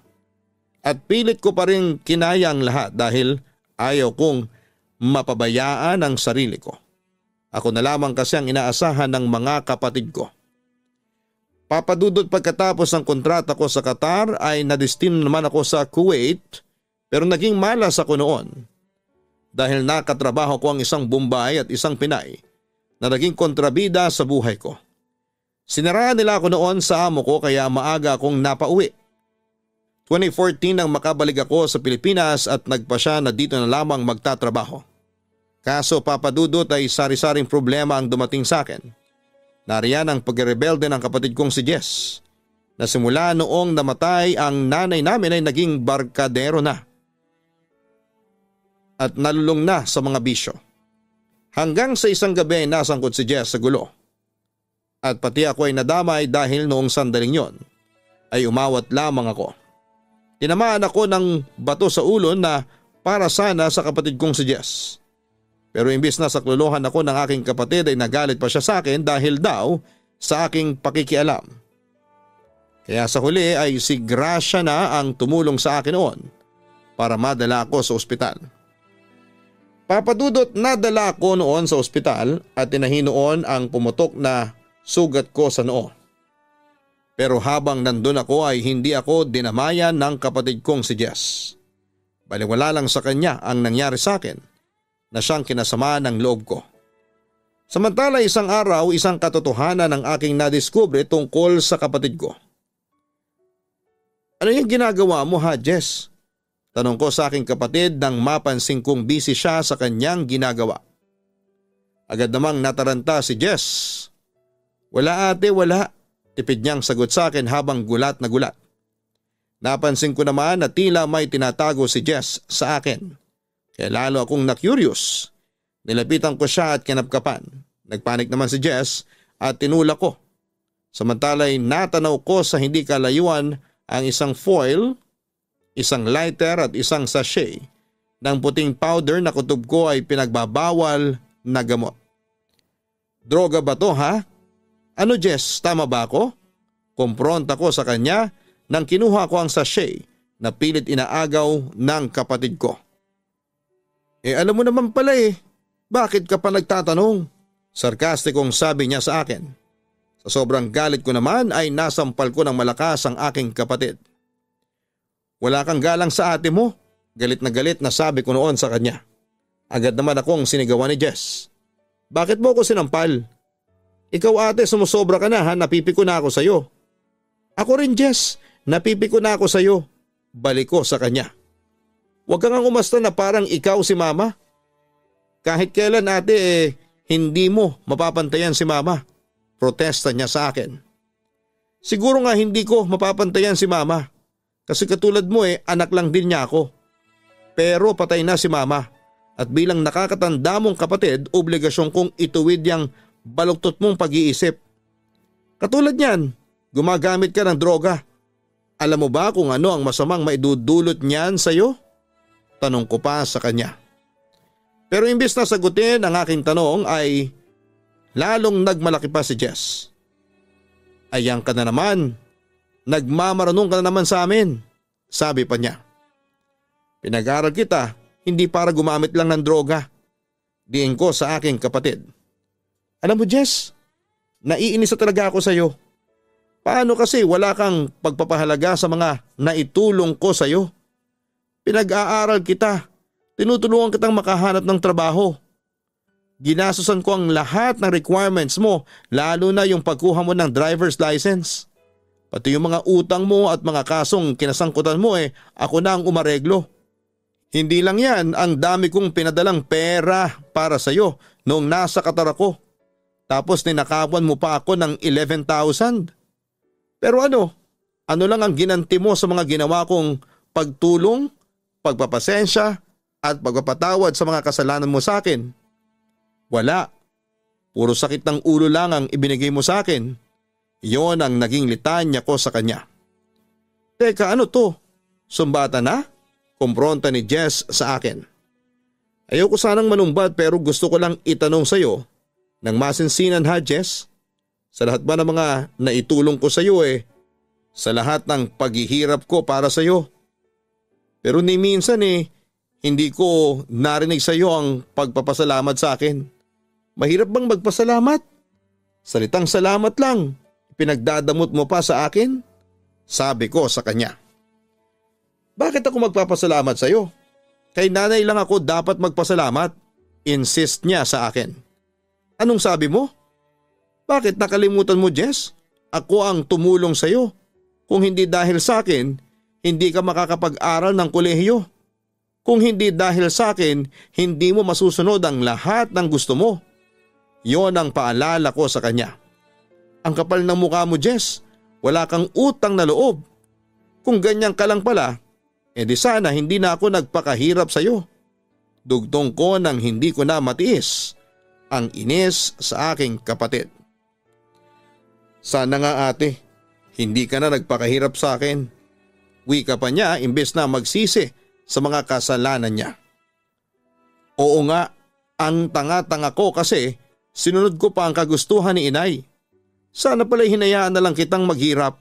At pilit ko pa rin kinaya ang lahat dahil ayaw kong mapabayaan ang sarili ko. Ako na lamang kasi ang inaasahan ng mga kapatid ko. Papa Dudut, pagkatapos ng kontrata ko sa Qatar ay nadestino naman ako sa Kuwait pero naging malas ako noon. Dahil nakatrabaho ko ang isang Bombay at isang Pinay na naging kontrabida sa buhay ko. Sinaraan nila ako noon sa amo ko kaya maaga akong napauwi. 2014 nang makabalik ako sa Pilipinas at nagpa siya na dito na lamang magtatrabaho. Kaso Papa Dudut ay sari-saring problema ang dumating sa akin. Nariyan ang pagrebelde ng kapatid kong si Jess na simula noong namatay ang nanay namin ay naging barkadero na at nalulong na sa mga bisyo. Hanggang sa isang gabi ay nasangkot si Jess sa gulo. At pati ako ay nadamay dahil noong sandaling yon ay umawat lamang ako. Tinamaan ako ng bato sa ulo na para sana sa kapatid kong si Jess. Pero imbis na saklolohan ako ng aking kapatid ay nagalit pa siya sa akin dahil daw sa aking pakikialam. Kaya sa huli ay si Gracia na ang tumulong sa akin noon para madala ako sa ospital. Papa Dudut, nadala ako noon sa ospital at tinahinoon ang pumutok na sugat ko sa noo. Pero habang nandun ako ay hindi ako dinamayan ng kapatid kong si Jess. Baliwala lang sa kanya ang nangyari sa akin na siyang kinasama ng loob ko. Samantala isang araw, isang katotohanan ang aking nadiskubre tungkol sa kapatid ko. Ano yung ginagawa mo ha, Jess? Tanong ko sa aking kapatid nang mapansin kong busy siya sa kanyang ginagawa. Agad namang nataranta si Jess. Wala ate, wala. Tipid niyang sagot sa akin habang gulat na gulat. Napansin ko naman na tila may tinatago si Jess sa akin. Kaya lalo akong na-curious. Nilapitan ko siya at kinapkapan. Nagpanik naman si Jess at tinulak ko. Samantala'y natanaw ko sa hindi kalayuan ang isang foil, isang lighter at isang sachet ng puting powder na kutob ko ay pinagbabawal na gamot. Droga ba to ha? Ano Jess, tama ba ako? Kumpronta ko sa kanya nang kinuha ko ang sachet na pilit inaagaw ng kapatid ko. Alam mo naman pala bakit ka pa nagtatanong? Sarkastikong sabi niya sa akin. Sa sobrang galit ko naman ay nasampal ko ng malakas ang aking kapatid. Wala kang galang sa ate mo, galit na sabi ko noon sa kanya. Agad naman akong sinigawan ni Jess. Bakit mo ko sinampal? Ikaw ate, sumusobra ka na ha, napipiko na ako sa'yo. Ako rin Jess, napipiko na ako sa'yo. Balik ko sa kanya. Huwag kang umasta na parang ikaw si mama. Kahit kailan ate hindi mo mapapantayan si mama. Protesta niya sa akin. Siguro nga hindi ko mapapantayan si mama. Kasi katulad mo anak lang din niya ako. Pero patay na si mama. At bilang nakakatanda mong kapatid, obligasyon kong ituwid yang baluktot mong pag-iisip. Katulad niyan, gumagamit ka ng droga. Alam mo ba kung ano ang masamang maidudulot niyan sa'yo? Tanong ko pa sa kanya. Pero imbis na sagutin ang aking tanong ay lalong nagmalaki pa si Jess. Ayan ka na naman. Nagmamaranong ka na naman sa amin. Sabi pa niya. Pinag-aral kita, hindi para gumamit lang ng droga. Diin ko sa aking kapatid. Alam mo Jess, naiinis na talaga ako sa iyo. Paano kasi wala kang pagpapahalaga sa mga naitulong ko sa iyo? Pinag-aaral kita, tinutulungan kitang makahanap ng trabaho. Ginasusan ko ang lahat ng requirements mo, lalo na yung pagkuha mo ng driver's license. Pati yung mga utang mo at mga kasong kinasangkutan mo ako na ang umareglo. Hindi lang yan, ang dami kong pinadalang pera para sa'yo noong nasa Qatar ako. Tapos ninakawan mo pa ako ng 11,000. Pero ano lang ang ginanti mo sa mga ginawa kong pagtulong, pagpapasensya at pagpapatawad sa mga kasalanan mo sa akin? Wala. Puro sakit ng ulo lang ang ibinigay mo sa akin. Yon ang naging litanya ko sa kanya. Teka, ano to? Sumbata na? Kumpronta ni Jess sa akin. Ayoko sanang manumbat pero gusto ko lang itanong sa'yo ng masinsinan ha, Jess. Sa lahat ba ng mga naitulong ko sa'yo sa lahat ng paghihirap ko para sa'yo. Pero ni minsan hindi ko narinig sa'yo ang pagpapasalamat sa akin. Mahirap bang magpasalamat? Salitang salamat lang, pinagdadamot mo pa sa akin? Sabi ko sa kanya. Bakit ako magpapasalamat sa'yo? Kay nanay lang ako dapat magpasalamat. Insist niya sa akin. Anong sabi mo? Bakit nakalimutan mo, Jess? Ako ang tumulong sa'yo. Kung hindi dahil sa akin, hindi ka makakapag-aral ng kolehiyo. Kung hindi dahil sa akin, hindi mo masusunod ang lahat ng gusto mo. Yon ang paalala ko sa kanya. Ang kapal ng mukha mo, Jess. Wala kang utang na loob. Kung ganyan ka lang pala, di sana hindi na ako nagpakahirap sa iyo. Dugtong ko nang hindi ko na matiis ang inis sa aking kapatid. Sana nga ate, hindi ka na nagpakahirap sa akin. Wika pa niya imbes na magsisi sa mga kasalanan niya. Oo nga, ang tanga-tanga ko kasi sinunod ko pa ang kagustuhan ni inay. Sana pala hinayaan na lang kitang maghirap.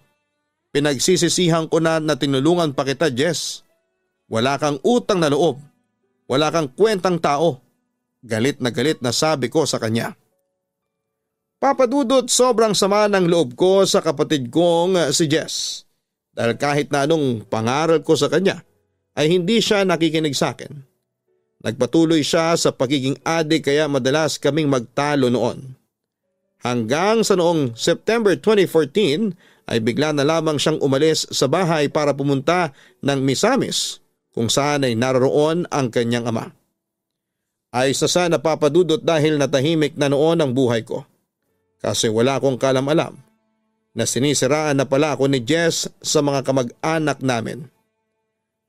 Pinagsisisihan ko na tinulungan pa kita, Jess. Wala kang utang na loob. Wala kang kwentang tao. Galit na sabi ko sa kanya. Papadudot, sobrang sama ng loob ko sa kapatid kong si Jess. Dahil kahit na anong pangaral ko sa kanya ay hindi siya nakikinig sa akin. Nagpatuloy siya sa pagiging adik kaya madalas kaming magtalo noon. Hanggang sa noong September 2014 ay bigla na lamang siyang umalis sa bahay para pumunta ng Misamis kung saan ay naroon ang kanyang ama. Ay sa napapadudot dahil natahimik na noon ang buhay ko. Kasi wala akong kalam-alam na sinisiraan na pala ako ni Jess sa mga kamag-anak namin.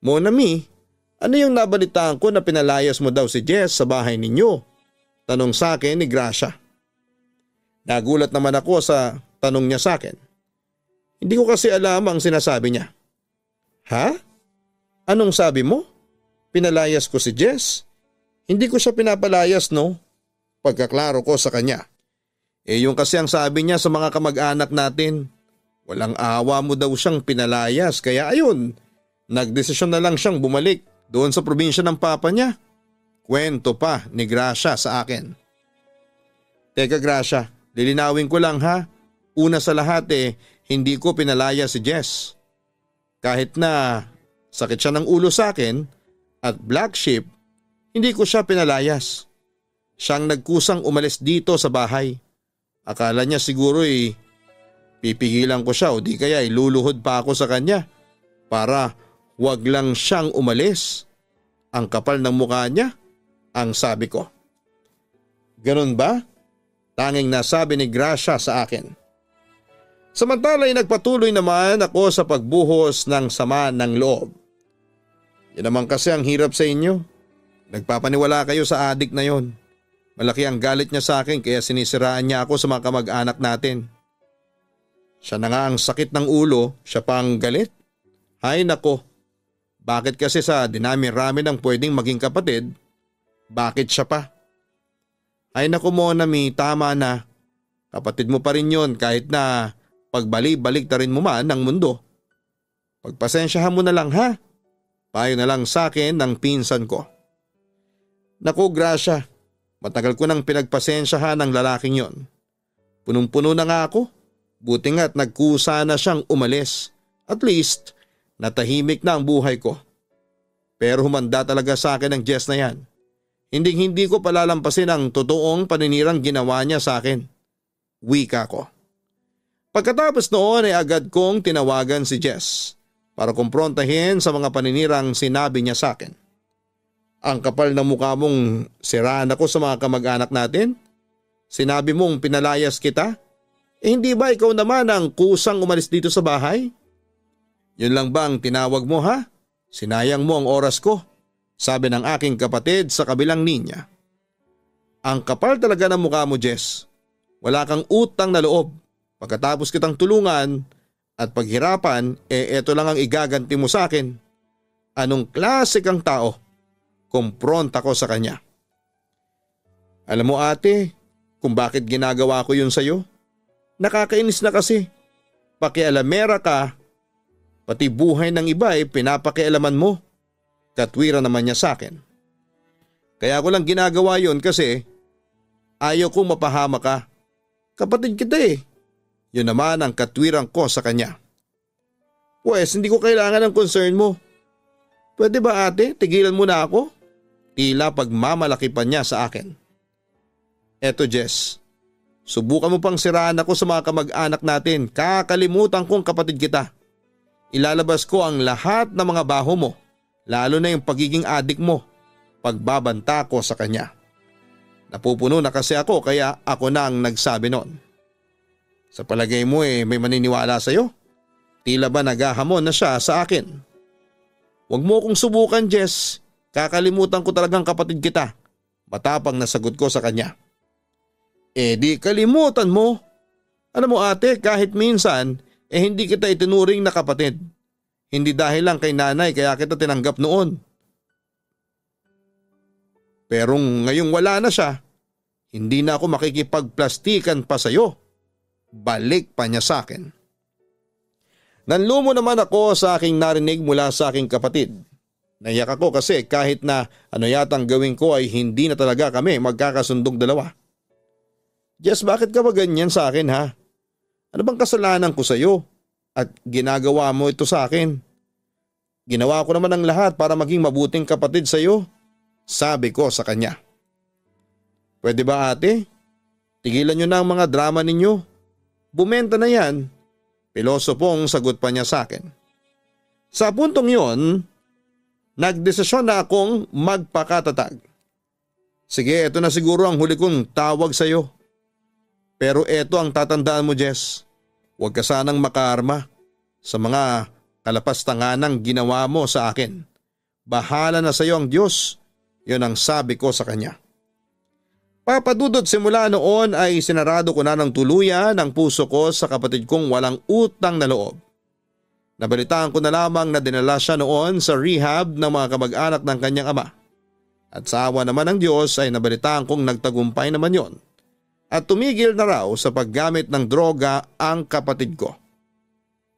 Monami, ano yung nabalitaan ko na pinalayas mo daw si Jess sa bahay ninyo? Tanong sa akin ni Gracia. Nagulat naman ako sa tanong niya sa akin. Hindi ko kasi alam ang sinasabi niya. Ha? Anong sabi mo? Pinalayas ko si Jess? Hindi ko siya pinapalayas, no? Pagkaklaro ko sa kanya. Yung kasi ang sabi niya sa mga kamag-anak natin. Walang awa mo daw siyang pinalayas kaya ayun, nagdesisyon na lang siyang bumalik doon sa probinsya ng papa niya. Kwento pa ni Gracia sa akin. Teka Gracia, lilinawin ko lang ha. Una sa lahat hindi ko pinalaya si Jess. Kahit na sakit siya ng ulo sa akin at black sheep, hindi ko siya pinalayas. Siyang nagkusang umalis dito sa bahay. Akala niya siguro pipigilan ko siya o di kaya luluhod pa ako sa kanya para wag lang siyang umalis. Ang kapal ng mukha niya, ang sabi ko. Ganun ba? Tanging nasabi ni Gracia sa akin. Samantala ay nagpatuloy naman ako sa pagbuhos ng sama ng loob. Yan naman kasi ang hirap sa inyo. Nagpapaniwala kayo sa adik na yon. Malaki ang galit niya sa akin kaya sinisiraan niya ako sa mga kamag-anak natin. Siya na nga ang sakit ng ulo, siya pa ang galit. Ay nako, bakit kasi sa dinami-rami ng pwedeng maging kapatid, bakit siya pa? Ay nako Monami, tama na. Kapatid mo pa rin yon kahit na pagbalik-balik ta rin mo man ang mundo. Pagpasensyahan mo na lang ha. Payo na lang sa akin ng pinsan ko. Naku Gracia, matagal ko nang pinagpasensyahan ng lalaking yon. Punong-puno na nga ako. Buti nga't nagkusa na siyang umalis. At least, natahimik na ang buhay ko. Pero humanda talaga sa akin ang Jess na yan. Hindi ko palalampasin ang totoong paninirang ginawa niya sa akin. Wika ko. Pagkatapos noon ay agad kong tinawagan si Jess para kumprontahin sa mga paninirang sinabi niya sa akin. Ang kapal ng mukha mong siraan ako sa mga kamag-anak natin? Sinabi mong pinalayas kita? Hindi ba ikaw naman ang kusang umalis dito sa bahay? Yun lang ba ang tinawag mo ha? Sinayang mo ang oras ko, sabi ng aking kapatid sa kabilang linya. Ang kapal talaga ng mukha mo, Jess. Wala kang utang na loob. Pagkatapos kitang tulungan at paghirapan, eto lang ang igaganti mo sa akin. Anong klase kang tao? Kumpronta ko sa kanya. Alam mo ate, kung bakit ginagawa ko yun sa'yo? Nakakainis na kasi. Pakialamera ka, pati buhay ng iba ay pinapakialaman mo. Katwiran naman niya sa akin. Kaya ko lang ginagawa yun kasi ayaw kong mapahama ka. Kapatid kita eh. Yun naman ang katwiran ko sa kanya. Pwes, hindi ko kailangan ng concern mo. Pwede ba ate, tigilan mo na ako? Tila pagmamalaki pa niya sa akin. Eto Jess, subukan mo pang siraan ako sa mga kamag-anak natin. Kakalimutan kong kapatid kita. Ilalabas ko ang lahat ng mga baho mo. Lalo na yung pagiging adik mo, pagbabanta ko sa kanya. Napupuno na kasi ako kaya ako na ang nagsabi noon. Sa palagay mo may maniniwala sa'yo? Tila ba naghahamon na siya sa akin? Huwag mo akong subukan Jess, kakalimutan ko talagang kapatid kita. Matapang na sagot ko sa kanya. Di kalimutan mo. Alam mo ate, kahit minsan hindi kita itinuring na kapatid. Hindi dahil lang kay nanay kaya kita tinanggap noon. Pero ngayong wala na siya, hindi na ako makikipagplastikan pa sa'yo. Balik pa niya sa akin. Nanlumo naman ako sa aking narinig mula sa aking kapatid. Naiyak ako kasi kahit na ano yatang gawin ko ay hindi na talaga kami magkakasundong dalawa. Jess, bakit ka ba ganyan sa akin ha? Ano bang kasalanan ko sa'yo? At ginagawa mo ito sa akin. Ginawa ko naman ang lahat para maging mabuting kapatid sa iyo, sabi ko sa kanya. Pwede ba ate? Tigilan nyo na ang mga drama ninyo. Bumenta na yan. Pilosopong sagot pa niya sa akin. Sa puntong yon, nagdesisyon na akong magpakatatag. Sige, ito na siguro ang huli kong tawag sa iyo. Pero ito ang tatandaan mo Jess. Huwag ka sanang makaarma sa mga kalapastanganang ginawa mo sa akin. Bahala na sa iyo ang Diyos. Yun ang sabi ko sa kanya. Papadudod simula noon ay sinarado ko na ng tuluyan ang puso ko sa kapatid kong walang utang na loob. Nabalitaan ko na lamang na dinala siya noon sa rehab ng mga kamag-anak ng kanyang ama. At sa awa naman ng Diyos ay nabalitaan kong nagtagumpay naman yon. At tumigil na raw sa paggamit ng droga ang kapatid ko.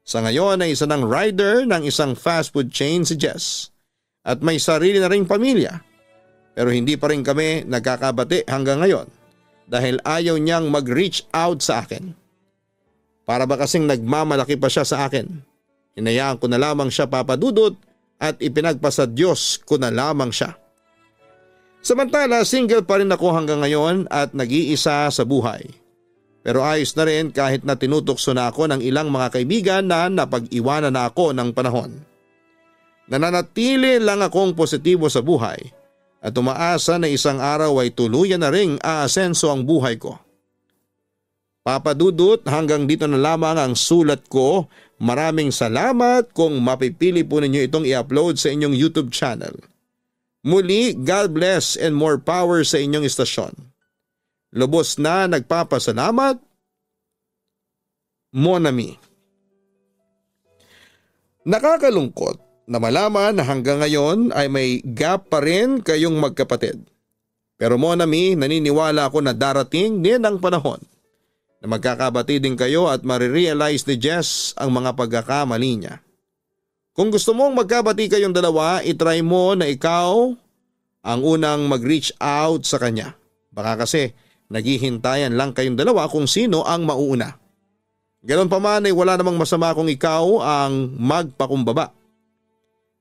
Sa ngayon ay isa ng rider ng isang fast food chain si Jess at may sarili na ring pamilya. Pero hindi pa rin kami nagkakabati hanggang ngayon dahil ayaw niyang mag-reach out sa akin. Para ba kasing nagmamalaki pa siya sa akin. Hinayaan ko na lamang siya papadudot at ipinagpasa Diyos ko na lamang siya. Samantala single pa rin ako hanggang ngayon at nag-iisa sa buhay. Pero ayos na rin kahit na tinutokso na ako ng ilang mga kaibigan na napag-iwanan na ako ng panahon. Nananatili lang akong positibo sa buhay at umaasa na isang araw ay tuluyan na ring aasenso ang buhay ko. Papadudot, hanggang dito na lamang ang sulat ko. Maraming salamat kung mapipili po ninyo itong i-upload sa inyong YouTube channel. Muli, God bless and more power sa inyong istasyon. Lubos na nagpapasalamat, Monami. Nakakalungkot na malaman na hanggang ngayon ay may gap pa rin kayong magkapatid. Pero Monami, naniniwala ako na darating din ang panahon na magkakabati din kayo at marirealize ni Jess ang mga pagkakamali niya. Kung gusto mong magkabati kayong dalawa, itry mo na ikaw ang unang mag-reach out sa kanya. Baka kasi naghihintayan lang kayong dalawa kung sino ang mauuna. Ganon pa man ay wala namang masama kung ikaw ang magpakumbaba.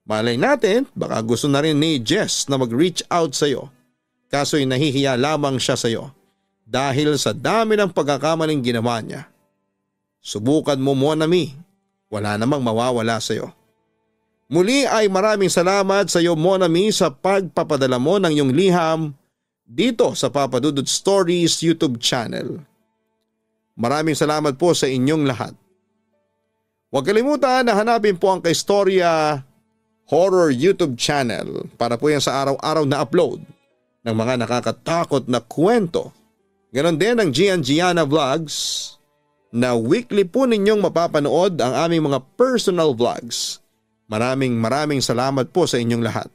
Malay natin, baka gusto na rin ni Jess na mag-reach out sa iyo. Kaso'y nahihiya lamang siya sa iyo dahil sa dami ng pagkakamaling ginawa niya. Subukan mo mon ami, wala namang mawawala sa iyo. Muli ay maraming salamat sa iyo mon ami sa pagpapadala mo ng iyong liham dito sa Papa Dudut Stories YouTube channel. Maraming salamat po sa inyong lahat. Huwag kalimutan na hanapin po ang Kaistorya Horror YouTube channel para po yan sa araw-araw na upload ng mga nakakatakot na kwento. Ganon din ang Gian Gianna Vlogs na weekly po ninyong mapapanood ang aming mga personal vlogs. Maraming salamat po sa inyong lahat.